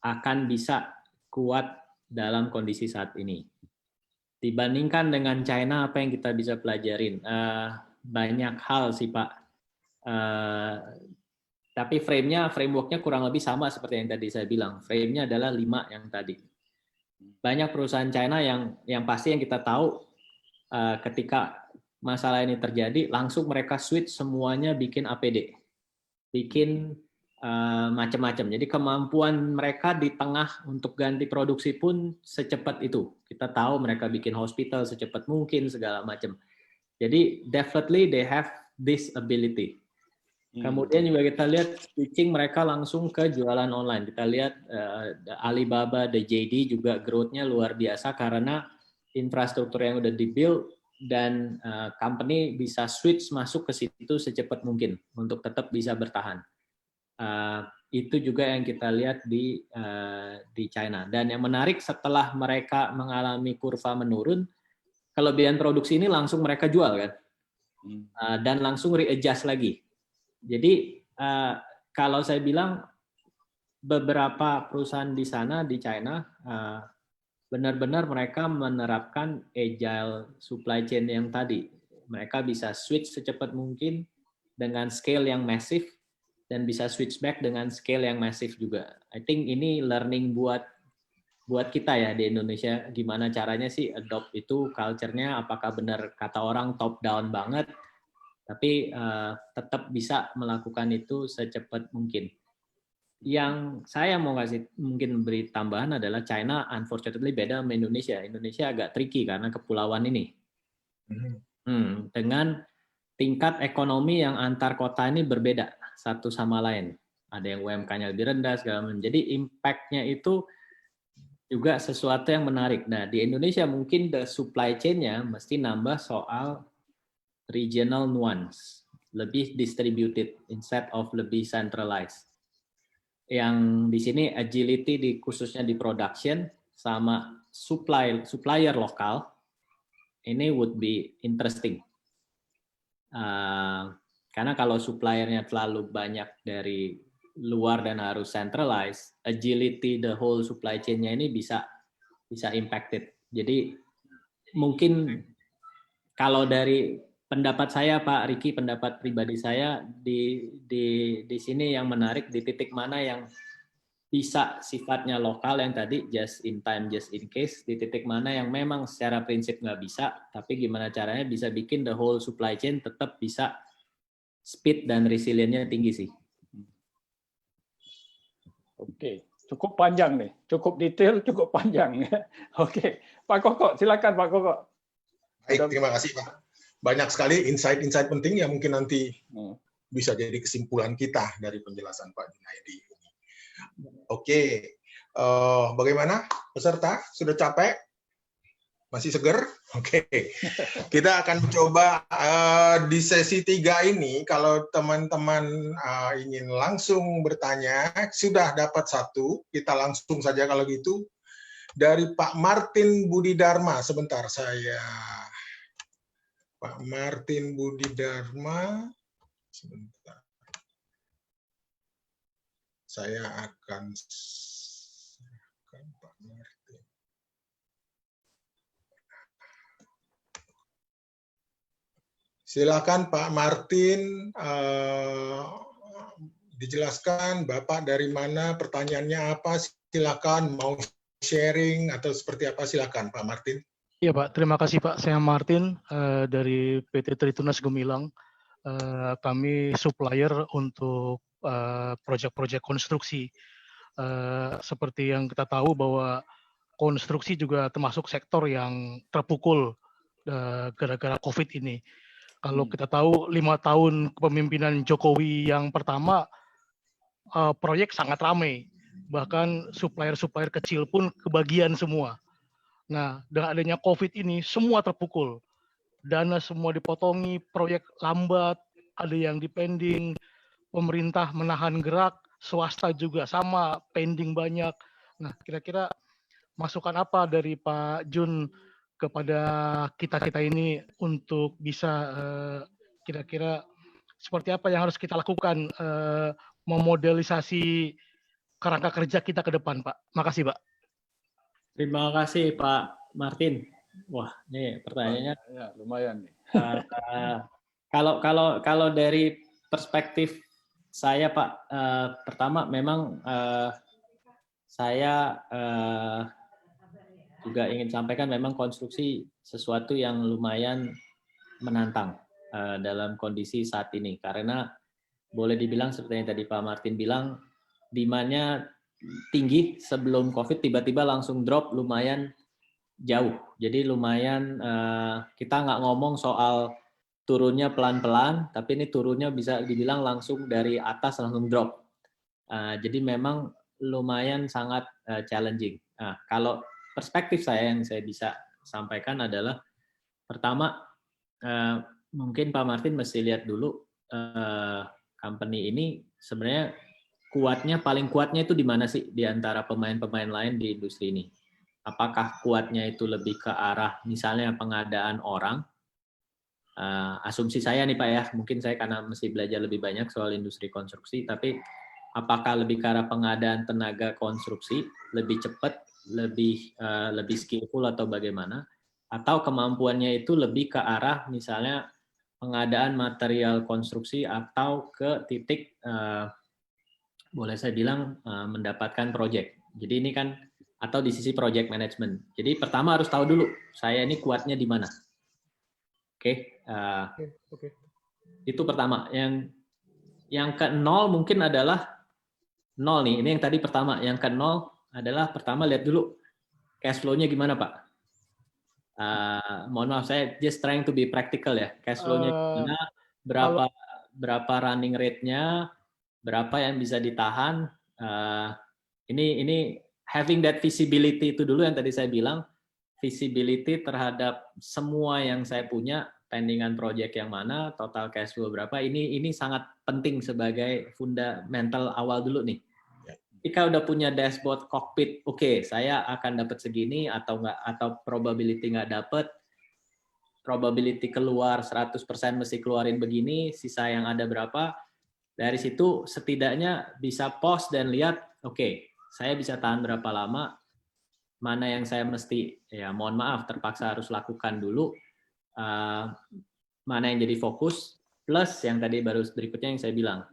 akan bisa kuat dalam kondisi saat ini. Dibandingkan dengan China, apa yang kita bisa pelajarin? Banyak hal sih Pak. Tapi frameworknya kurang lebih sama seperti yang tadi saya bilang. Frame-nya adalah 5 yang tadi. Banyak perusahaan China yang pasti yang kita tahu ketika masalah ini terjadi, langsung mereka switch semuanya bikin APD. Bikin macam-macam. Jadi kemampuan mereka di tengah untuk ganti produksi pun secepat itu. Kita tahu mereka bikin hospital secepat mungkin, segala macam. Jadi definitely they have this ability. Kemudian juga kita lihat switching mereka langsung ke jualan online. Kita lihat Alibaba, The JD juga growth-nya luar biasa karena infrastruktur yang udah dibuild dan company bisa switch masuk ke situ secepat mungkin untuk tetap bisa bertahan. Itu juga yang kita lihat di China. Dan yang menarik setelah mereka mengalami kurva menurun, kelebihan produksi ini langsung mereka jual kan, dan langsung readjust lagi. Jadi kalau saya bilang beberapa perusahaan di sana di China benar-benar mereka menerapkan agile supply chain yang tadi. Mereka bisa switch secepat mungkin dengan scale yang massive dan bisa switch back dengan scale yang massive juga. I think ini learning buat kita ya di Indonesia, gimana caranya sih adopt itu culture-nya, apakah benar kata orang top down banget, tapi tetap bisa melakukan itu secepat mungkin. Yang saya mau kasih mungkin beri tambahan adalah China unfortunately beda sama Indonesia. Indonesia agak tricky karena kepulauan ini. Dengan tingkat ekonomi yang antar kota ini berbeda satu sama lain. Ada yang UMK-nya lebih rendah segala macam. Jadi impact-nya itu juga sesuatu yang menarik. Nah, di Indonesia mungkin the supply chain-nya mesti nambah soal regional nuance, lebih distributed instead of lebih centralized. Yang di sini agility khususnya di production sama supplier lokal ini would be interesting. Karena kalau suppliernya terlalu banyak dari luar dan harus centralized, agility the whole supply chain-nya ini bisa impacted. Jadi mungkin kalau dari pendapat saya Pak Riki, pendapat pribadi saya di sini yang menarik di titik mana yang bisa sifatnya lokal yang tadi just in time, just in case, di titik mana yang memang secara prinsip nggak bisa, tapi gimana caranya bisa bikin the whole supply chain tetap bisa speed dan resiliennya tinggi sih. Oke, cukup panjang nih, cukup detail, cukup panjang. Oke, Pak Koko, silakan Pak Koko. Baik, terima kasih Pak. Banyak sekali insight-insight penting yang mungkin nanti bisa jadi kesimpulan kita dari penjelasan Pak Junaidi. Oke, bagaimana peserta? Sudah capek? Masih seger? Oke, kita akan mencoba di sesi 3 ini, kalau teman-teman ingin langsung bertanya, sudah dapat 1, kita langsung saja kalau gitu. Dari Pak Martin Budi Dharma, sebentar saya... Pak Martin Budi Dharma, sebentar. Saya akan Pak Martin. Silakan Pak Martin, dijelaskan Bapak dari mana, pertanyaannya apa, silakan mau sharing atau seperti apa, silakan Pak Martin. Iya Pak, terima kasih Pak. Saya Martin dari PT Tritunas Gemilang. Kami supplier untuk proyek-proyek konstruksi. Seperti yang kita tahu bahwa konstruksi juga termasuk sektor yang terpukul gara-gara COVID ini. Kalau kita tahu 5 tahun kepemimpinan Jokowi yang pertama, proyek sangat ramai. Bahkan supplier-supplier kecil pun kebagian semua. Nah, dengan adanya COVID ini, semua terpukul. Dana semua dipotongi, proyek lambat, ada yang dipending, pemerintah menahan gerak, swasta juga sama, pending banyak. Nah, kira-kira masukan apa dari Pak Jun kepada kita-kita ini untuk bisa kira-kira seperti apa yang harus kita lakukan memodelisasi kerangka kerja kita ke depan, Pak. Makasih, Pak. Terima kasih Pak Martin. Wah, ini pertanyaannya ya, lumayan nih. Kalau dari perspektif saya Pak, pertama memang saya juga ingin sampaikan memang konstruksi sesuatu yang lumayan menantang dalam kondisi saat ini, karena boleh dibilang seperti yang tadi Pak Martin bilang, demand-nya tinggi sebelum COVID, tiba-tiba langsung drop lumayan jauh. Jadi lumayan kita nggak ngomong soal turunnya pelan-pelan, tapi ini turunnya bisa dibilang langsung dari atas langsung drop. Jadi memang lumayan sangat challenging. Nah, kalau perspektif saya yang saya bisa sampaikan adalah pertama mungkin Pak Martin mesti lihat dulu company ini sebenarnya paling kuatnya itu di mana sih di antara pemain-pemain lain di industri ini. Apakah kuatnya itu lebih ke arah misalnya pengadaan orang? Asumsi saya nih Pak ya, mungkin saya karena mesti belajar lebih banyak soal industri konstruksi, tapi apakah lebih ke arah pengadaan tenaga konstruksi, lebih cepat, lebih skillful atau bagaimana? Atau kemampuannya itu lebih ke arah misalnya pengadaan material konstruksi atau ke titik boleh saya bilang mendapatkan proyek. Jadi ini kan atau di sisi project management. Jadi pertama harus tahu dulu saya ini kuatnya di mana. Oke. Itu pertama. Yang ke nol mungkin adalah nol nih. Ini yang tadi pertama. Yang ke nol adalah pertama lihat dulu cash flow-nya gimana Pak. Mohon maaf saya just trying to be practical ya. Cash flow-nya gimana? berapa running rate-nya, berapa yang bisa ditahan. Ini having that visibility itu dulu yang tadi saya bilang, visibility terhadap semua yang saya punya, pendingan project yang mana, total cash flow berapa, ini sangat penting sebagai fundamental awal dulu nih. Ketika udah punya dashboard cockpit, oke, saya akan dapat segini atau enggak, atau probability nggak dapat, probability keluar 100% mesti keluarin begini, sisa yang ada berapa. Dari situ setidaknya bisa pause dan lihat, oke, saya bisa tahan berapa lama, mana yang saya mesti, ya mohon maaf, terpaksa harus lakukan dulu, mana yang jadi fokus, plus yang tadi baru berikutnya yang saya bilang,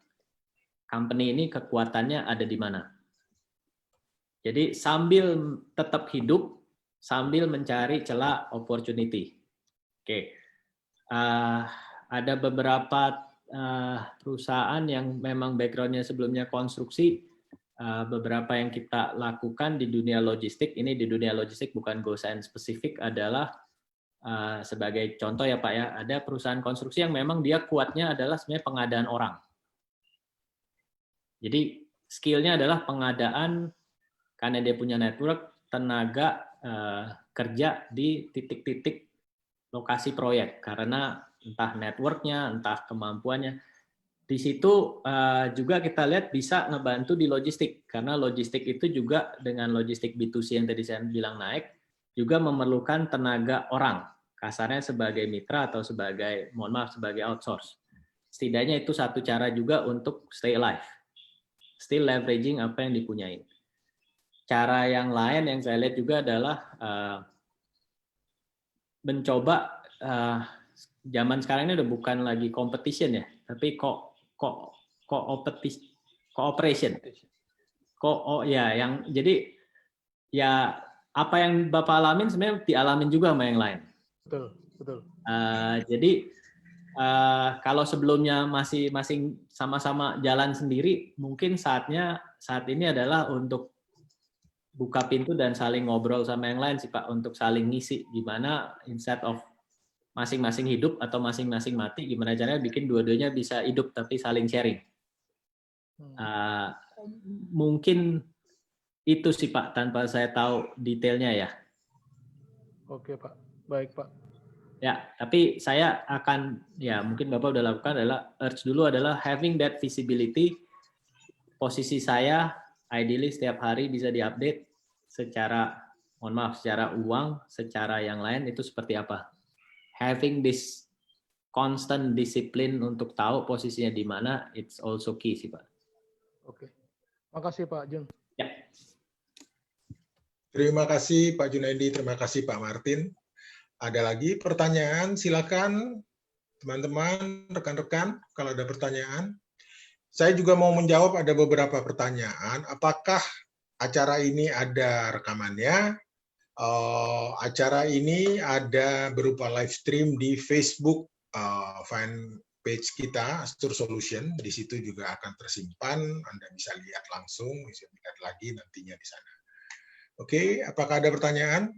company ini kekuatannya ada di mana. Jadi sambil tetap hidup, sambil mencari celah opportunity. Oke, ada beberapa perusahaan yang memang background-nya sebelumnya konstruksi, beberapa yang kita lakukan di dunia logistik, ini di dunia logistik bukan GoScience spesifik, adalah sebagai contoh ya Pak ya, ada perusahaan konstruksi yang memang dia kuatnya adalah sebenarnya pengadaan orang. Jadi skill-nya adalah pengadaan, karena dia punya network, tenaga kerja di titik-titik lokasi proyek, karena entah networknya, entah kemampuannya. Di situ juga kita lihat bisa ngebantu di logistik, karena logistik itu juga dengan logistik B2C yang tadi saya bilang naik, juga memerlukan tenaga orang, kasarnya sebagai mitra atau sebagai, mohon maaf, sebagai outsource. Setidaknya itu satu cara juga untuk stay alive, still leveraging apa yang dipunyain. Cara yang lain yang saya lihat juga adalah mencoba, zaman sekarang ini udah bukan lagi competition ya, tapi cooperation. Jadi ya apa yang Bapak alamin sebenarnya dialamin juga sama yang lain. Betul. Jadi kalau sebelumnya masih sama-sama jalan sendiri, mungkin saat ini adalah untuk buka pintu dan saling ngobrol sama yang lain sih Pak, untuk saling ngisi gimana instead of masing-masing hidup atau masing-masing mati, gimana caranya bikin dua-duanya bisa hidup tapi saling sharing. Mungkin itu sih Pak, tanpa saya tahu detailnya ya. Oke Pak, baik Pak. Ya, tapi saya akan, ya mungkin Bapak udah lakukan adalah, urge dulu adalah having that visibility, posisi saya ideally setiap hari bisa diupdate secara, mohon maaf, secara uang, secara yang lain itu seperti apa. Having this constant discipline untuk tahu posisinya di mana, it's also key sih Pak. Oke, makasih Pak Jun. Ya. Terima kasih Pak Junaidi, terima kasih Pak Martin. Ada lagi pertanyaan? Silakan teman-teman, rekan-rekan, kalau ada pertanyaan. Saya juga mau menjawab ada beberapa pertanyaan. Apakah acara ini ada rekamannya? Acara ini ada berupa live stream di Facebook fan page kita, Astur Solution. Di situ juga akan tersimpan. Anda bisa lihat langsung, bisa lihat lagi nantinya di sana. Oke, apakah ada pertanyaan?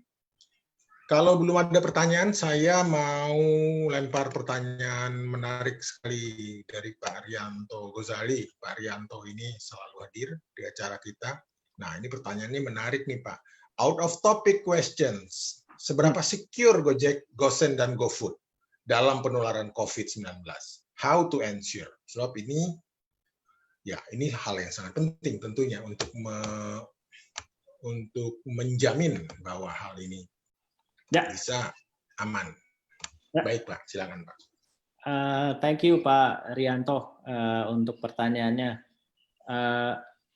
Kalau belum ada pertanyaan, saya mau lempar pertanyaan menarik sekali dari Pak Rianto Gozali. Pak Rianto ini selalu hadir di acara kita. Nah, ini pertanyaannya menarik nih Pak. Out of topic questions, seberapa secure Gojek, GoSend, dan GoFood dalam penularan COVID-19? How to ensure? Sebab ini, ya ini hal yang sangat penting tentunya untuk menjamin bahwa hal ini bisa aman. Baik Pak, silakan Pak. Thank you Pak Rianto untuk pertanyaannya.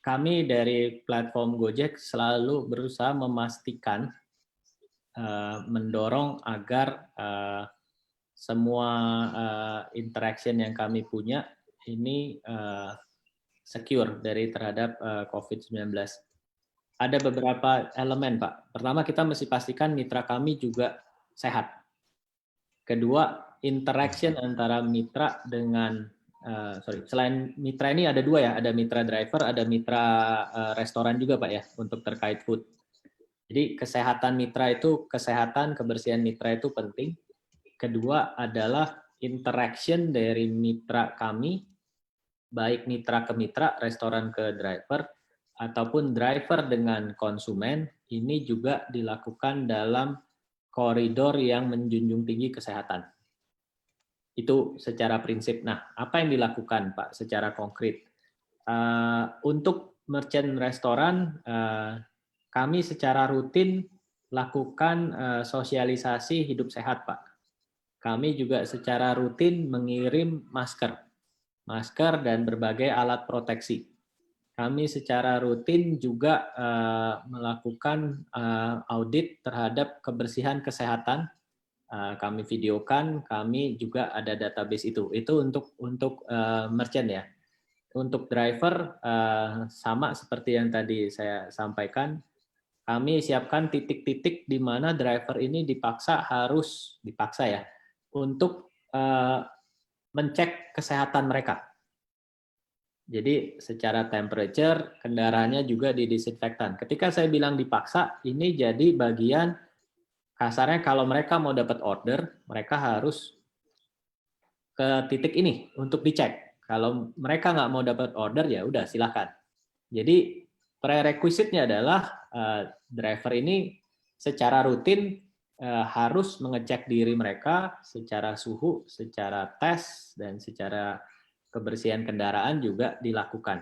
Kami dari platform Gojek selalu berusaha memastikan, mendorong agar semua interaction yang kami punya ini secure dari terhadap COVID-19. Ada beberapa elemen, Pak. Pertama, kita mesti pastikan mitra kami juga sehat. Kedua, interaction antara mitra dengan, selain mitra ini ada dua ya, ada mitra driver, ada mitra restoran juga, Pak ya, untuk terkait food. Jadi kesehatan mitra itu, kesehatan, kebersihan mitra itu penting. Kedua adalah interaction dari mitra kami, baik mitra ke mitra, restoran ke driver, ataupun driver dengan konsumen, ini juga dilakukan dalam koridor yang menjunjung tinggi kesehatan. Itu secara prinsip. Nah, apa yang dilakukan, Pak, secara konkret? Untuk merchant restoran, kami secara rutin lakukan sosialisasi hidup sehat, Pak. Kami juga secara rutin mengirim masker dan berbagai alat proteksi. Kami secara rutin juga melakukan audit terhadap kebersihan kesehatan. Kami videokan, kami juga ada database itu. Itu untuk merchant ya. Untuk driver sama seperti yang tadi saya sampaikan, kami siapkan titik-titik di mana driver ini dipaksa ya untuk mencek kesehatan mereka. Jadi secara temperature kendaraannya juga didisinfektan. Ketika saya bilang dipaksa, ini jadi bagian kasarnya kalau mereka mau dapat order, mereka harus ke titik ini untuk dicek. Kalau mereka nggak mau dapat order, ya udah silakan. Jadi prerequisite-nya adalah driver ini secara rutin harus mengecek diri mereka secara suhu, secara tes, dan secara kebersihan kendaraan juga dilakukan.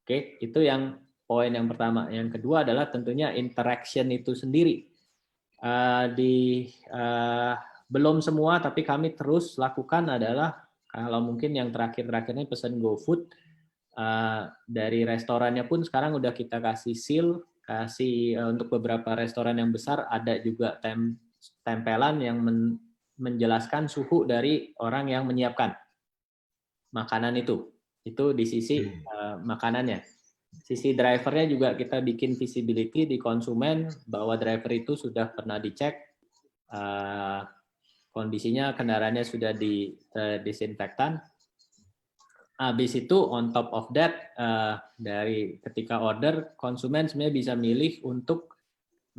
Oke, itu yang poin yang pertama. Yang kedua adalah tentunya interaction itu sendiri. Belum semua, tapi kami terus lakukan adalah kalau mungkin yang terakhir-terakhirnya pesan GoFood, dari restorannya pun sekarang udah kita kasih seal, untuk beberapa restoran yang besar ada juga tempelan yang menjelaskan suhu dari orang yang menyiapkan makanan itu di sisi makanannya. Sisi drivernya juga kita bikin visibility di konsumen bahwa driver itu sudah pernah dicek, kondisinya kendaraannya sudah disinfektan. Habis itu on top of that, dari ketika order, konsumen sebenarnya bisa milih untuk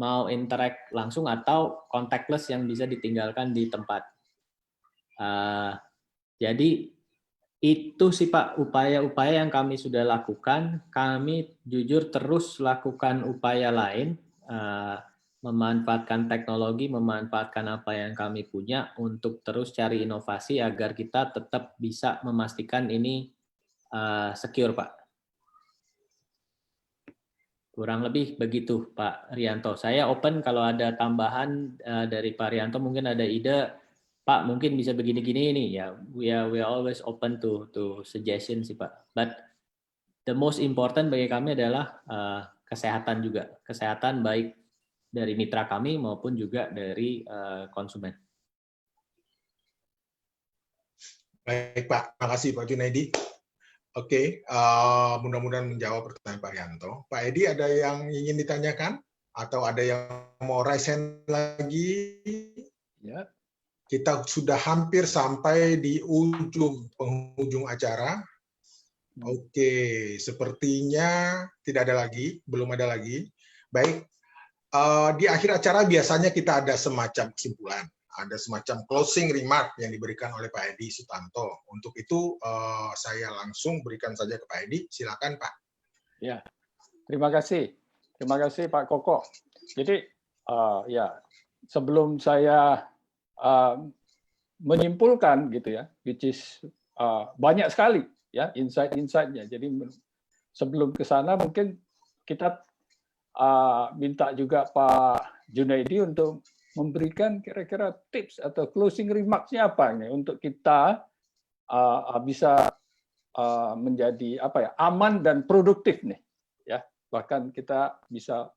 mau interact langsung atau contactless yang bisa ditinggalkan di tempat. Jadi itu sih Pak upaya-upaya yang kami sudah lakukan. Kami jujur terus lakukan upaya lain, memanfaatkan teknologi, memanfaatkan apa yang kami punya untuk terus cari inovasi agar kita tetap bisa memastikan ini secure, Pak. Kurang lebih begitu, Pak Rianto. Saya open kalau ada tambahan dari Pak Rianto, mungkin ada ide, Pak mungkin bisa begini-gini ini ya. We are always open to suggestion sih Pak. But the most important bagi kami adalah kesehatan juga, kesehatan baik dari mitra kami maupun juga dari konsumen. Baik Pak, terima kasih Pak Junaidi. Oke, mudah-mudahan menjawab pertanyaan Pak Rianto. Pak Edi, ada yang ingin ditanyakan atau ada yang mau raise hand lagi? Ya. Kita sudah hampir sampai di penghujung acara. Oke, sepertinya tidak ada lagi, belum ada lagi. Baik, di akhir acara biasanya kita ada semacam kesimpulan, ada semacam closing remark yang diberikan oleh Pak Edi Sutanto. Untuk itu saya langsung berikan saja ke Pak Edi. Silakan Pak. Ya, terima kasih Pak Koko. Jadi ya sebelum saya menyimpulkan gitu ya, which is banyak sekali ya insight-insightnya. Jadi sebelum ke sana mungkin kita minta juga Pak Junaidi untuk memberikan kira-kira tips atau closing remarks-nya apa nih untuk kita bisa menjadi aman dan produktif nih ya, bahkan kita bisa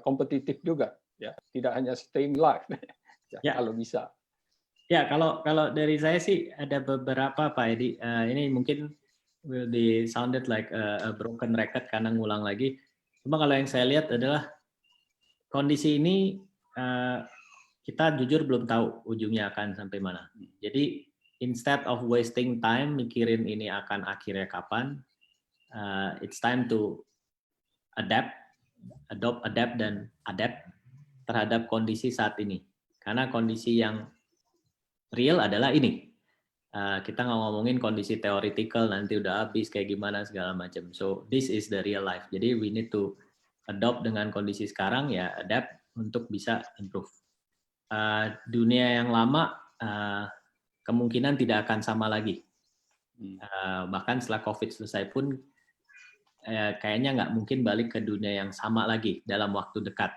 kompetitif juga ya, tidak hanya staying live ya, kalau bisa. Ya, kalau dari saya sih ada beberapa Pak Edi. Ini mungkin will be sounded like a broken record karena ngulang lagi. Cuma kalau yang saya lihat adalah kondisi ini kita jujur belum tahu ujungnya akan sampai mana. Jadi instead of wasting time mikirin ini akan akhirnya kapan, it's time to adapt, dan adapt terhadap kondisi saat ini. Karena kondisi yang real adalah ini. Kita nggak ngomongin kondisi theoretical nanti udah habis kayak gimana segala macam. So this is the real life. Jadi we need to adopt dengan kondisi sekarang, ya adapt untuk bisa improve. Dunia yang lama kemungkinan tidak akan sama lagi. Bahkan setelah COVID selesai pun kayaknya nggak mungkin balik ke dunia yang sama lagi dalam waktu dekat.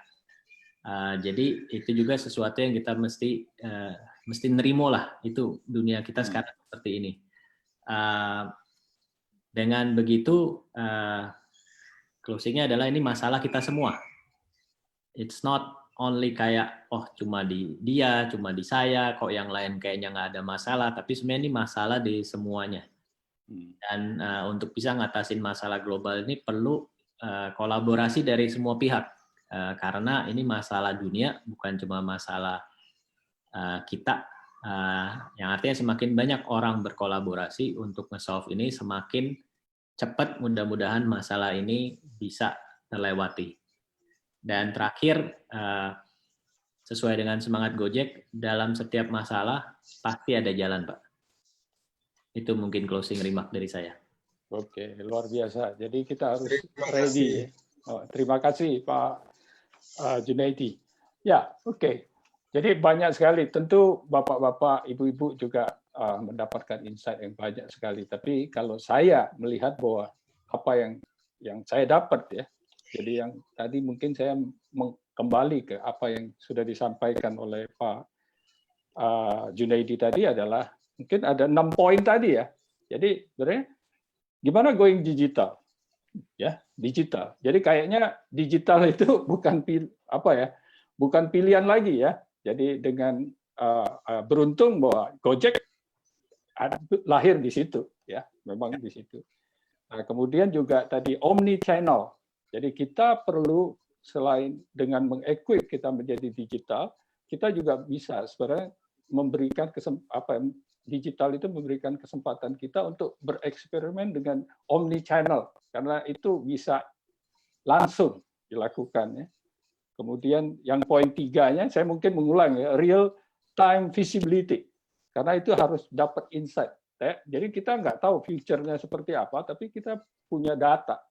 Jadi itu juga sesuatu yang kita mesti nerimo lah, itu dunia kita sekarang seperti ini. Dengan begitu closingnya adalah ini masalah kita semua. It's not only kayak cuma di dia, cuma di saya, kok yang lain kayaknya nggak ada masalah, tapi sebenarnya ini masalah di semuanya. Dan untuk bisa ngatasin masalah global ini perlu kolaborasi dari semua pihak. Karena ini masalah dunia, bukan cuma masalah kita. Yang artinya semakin banyak orang berkolaborasi untuk nge-solve ini, semakin cepat mudah-mudahan masalah ini bisa terlewati. Dan terakhir, sesuai dengan semangat Gojek, dalam setiap masalah pasti ada jalan, Pak. Itu mungkin closing remark dari saya. Oke, luar biasa. Jadi kita harus ready. Terima kasih Pak Junaidi. Ya, oke. Jadi banyak sekali. Tentu bapak-bapak, ibu-ibu juga mendapatkan insight yang banyak sekali. Tapi kalau saya melihat bahwa apa yang saya dapat ya, jadi yang tadi mungkin saya kembali ke apa yang sudah disampaikan oleh Pak Junaidi tadi adalah mungkin ada 6 poin tadi ya. Jadi sebenarnya gimana going digital? Ya, digital. Jadi kayaknya digital itu bukan pilihan lagi ya. Jadi dengan beruntung bahwa Gojek lahir di situ ya, memang di situ. Nah, kemudian juga tadi omni channel. Jadi kita perlu selain dengan mengequip kita menjadi digital, kita juga bisa sebenarnya memberikan digital itu memberikan kesempatan kita untuk bereksperimen dengan omni channel karena itu bisa langsung dilakukan ya. Kemudian yang poin 3-nya saya mungkin mengulang ya, real time visibility karena itu harus dapat insight. Jadi kita nggak tahu future-nya seperti apa, tapi kita punya data,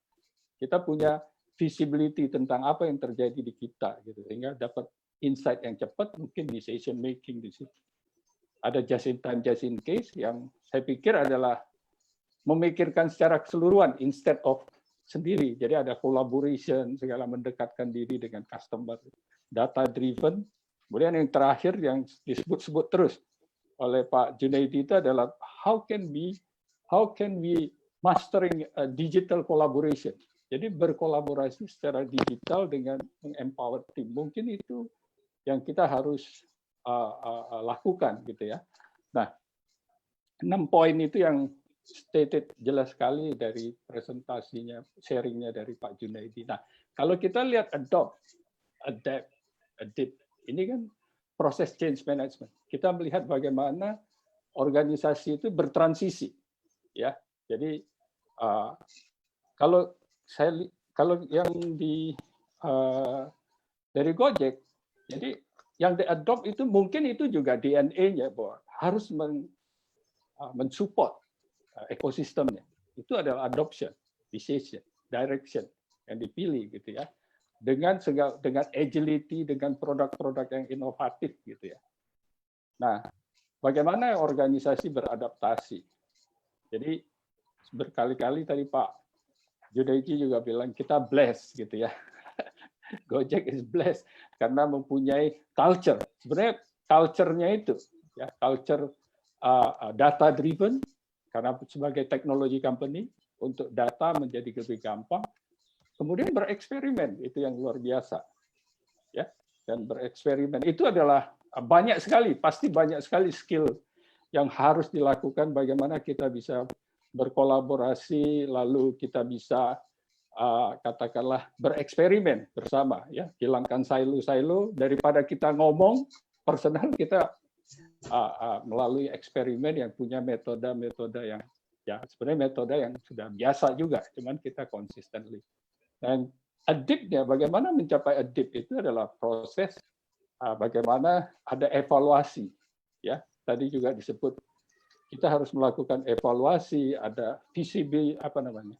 kita punya visibility tentang apa yang terjadi di kita gitu, sehingga dapat insight yang cepat, mungkin decision making di situ. Ada just in time, just in case yang saya pikir adalah memikirkan secara keseluruhan instead of sendiri. Jadi ada collaboration, segala mendekatkan diri dengan customer, data driven. Kemudian yang terakhir yang disebut-sebut terus oleh Pak Junaidi itu adalah how can we mastering a digital collaboration. Jadi berkolaborasi secara digital dengan empower team. Mungkin itu yang kita harus lakukan gitu ya. Nah, 6 poin itu yang stated jelas sekali dari presentasinya, sharingnya dari Pak Junaidi. Nah, kalau kita lihat adopt, adapt, ini kan proses change management. Kita melihat bagaimana organisasi itu bertransisi, ya. Jadi kalau yang dari Gojek, jadi yang di-adopt itu mungkin itu juga DNA-nya bahwa harus mensupport ekosistemnya. Itu adalah adoption, decision, direction yang dipilih gitu ya. Dengan agility, dengan produk-produk yang inovatif gitu ya. Nah, bagaimana organisasi beradaptasi? Jadi berkali-kali tadi Pak Junaidi juga bilang kita blessed gitu ya. Gojek is blessed karena mempunyai culture. Sebenarnya culture-nya itu ya, culture data driven karena sebagai technology company untuk data menjadi lebih gampang. Kemudian bereksperimen itu yang luar biasa. Ya, dan bereksperimen itu adalah banyak sekali, pasti banyak sekali skill yang harus dilakukan bagaimana kita bisa berkolaborasi lalu kita bisa katakanlah bereksperimen bersama ya, hilangkan silo-silo daripada kita ngomong personal, kita melalui eksperimen yang punya metode-metode yang ya sebenarnya metode yang sudah biasa juga, cuman kita consistently. Dan adapt-nya bagaimana mencapai adapt itu adalah proses bagaimana ada evaluasi ya, tadi juga disebut kita harus melakukan evaluasi, ada visibility, apa namanya,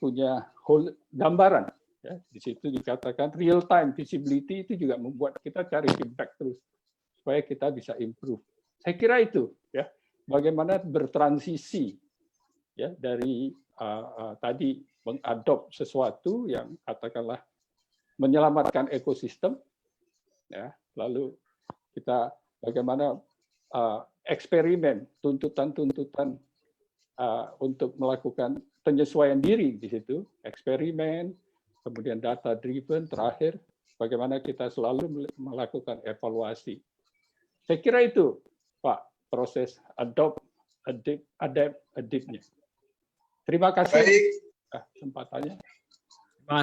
punya whole gambaran. Ya, di situ dikatakan real time visibility itu juga membuat kita cari feedback terus supaya kita bisa improve. Saya kira itu ya, bagaimana bertransisi ya dari tadi mengadop sesuatu yang katakanlah menyelamatkan ekosistem ya, lalu kita bagaimana eksperimen tuntutan-tuntutan untuk melakukan penyesuaian diri di situ, eksperimen, kemudian data driven, terakhir bagaimana kita selalu melakukan evaluasi. Saya kira itu, Pak, proses adapt, adapt-nya. Terima kasih. Baik. Kesempatannya.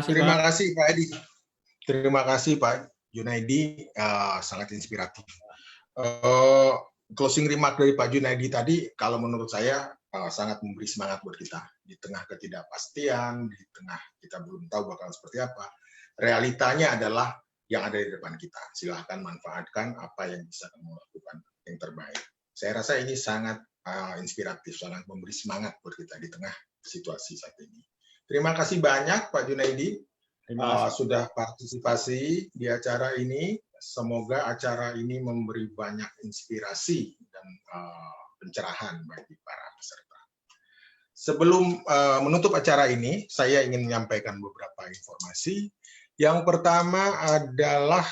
Terima kasih Pak Edi. Terima kasih Pak Junaidi, sangat inspiratif. Closing remark dari Pak Junaidi tadi, kalau menurut saya sangat memberi semangat buat kita di tengah ketidakpastian, di tengah kita belum tahu bakal seperti apa. Realitanya adalah yang ada di depan kita. Silahkan manfaatkan apa yang bisa kamu lakukan yang terbaik. Saya rasa ini sangat inspiratif, sangat memberi semangat buat kita di tengah situasi saat ini. Terima kasih banyak Pak Junaidi sudah partisipasi di acara ini. Semoga acara ini memberi banyak inspirasi dan pencerahan bagi para peserta. Sebelum menutup acara ini, saya ingin menyampaikan beberapa informasi. Yang pertama adalah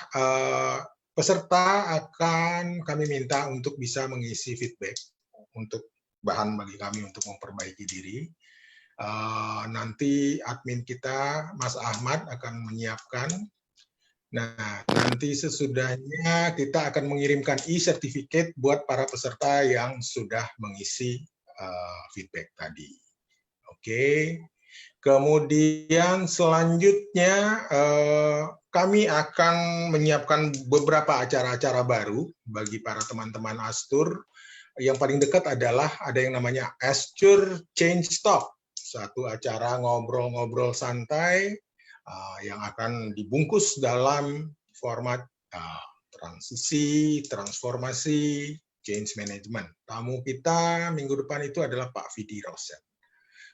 peserta akan kami minta untuk bisa mengisi feedback untuk bahan bagi kami untuk memperbaiki diri. Nanti admin kita, Mas Ahmad, akan menyiapkan. Nah, nanti sesudahnya kita akan mengirimkan e-certificate buat para peserta yang sudah mengisi feedback tadi. Oke. Kemudian selanjutnya kami akan menyiapkan beberapa acara-acara baru bagi para teman-teman Astur. Yang paling dekat adalah ada yang namanya Astur Change Talk, satu acara ngobrol-ngobrol santai yang akan dibungkus dalam format transisi, transformasi, change management. Tamu kita minggu depan itu adalah Pak Vidi Roset.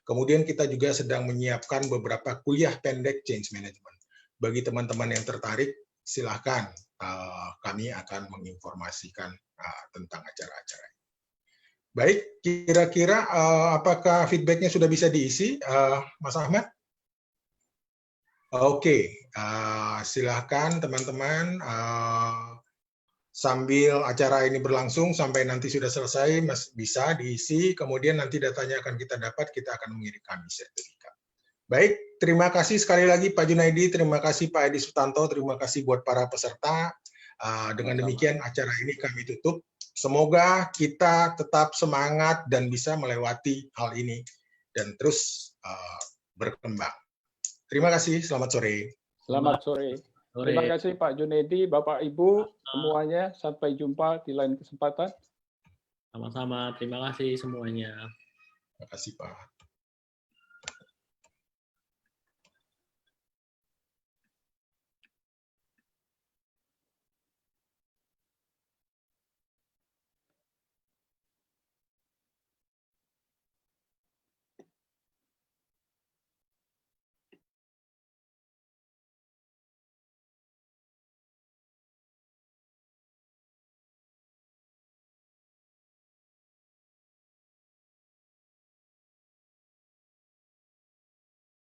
Kemudian kita juga sedang menyiapkan beberapa kuliah pendek change management. Bagi teman-teman yang tertarik, silakan kami akan menginformasikan tentang acara-acara ini. Baik, kira-kira apakah feedbacknya sudah bisa diisi, Mas Ahmad? Oke, silahkan teman-teman sambil acara ini berlangsung sampai nanti sudah selesai bisa diisi, kemudian nanti datanya akan kita dapat, kita akan mengirim kami sertifikat. Baik, terima kasih sekali lagi Pak Junaidi, terima kasih Pak Edi Sutanto, terima kasih buat para peserta. Dengan demikian acara ini kami tutup. Semoga kita tetap semangat dan bisa melewati hal ini dan terus berkembang. Terima kasih, selamat sore. Selamat sore. Terima kasih Pak Junaidi, Bapak Ibu semuanya. Sampai jumpa di lain kesempatan. Sama-sama, terima kasih semuanya. Terima kasih Pak.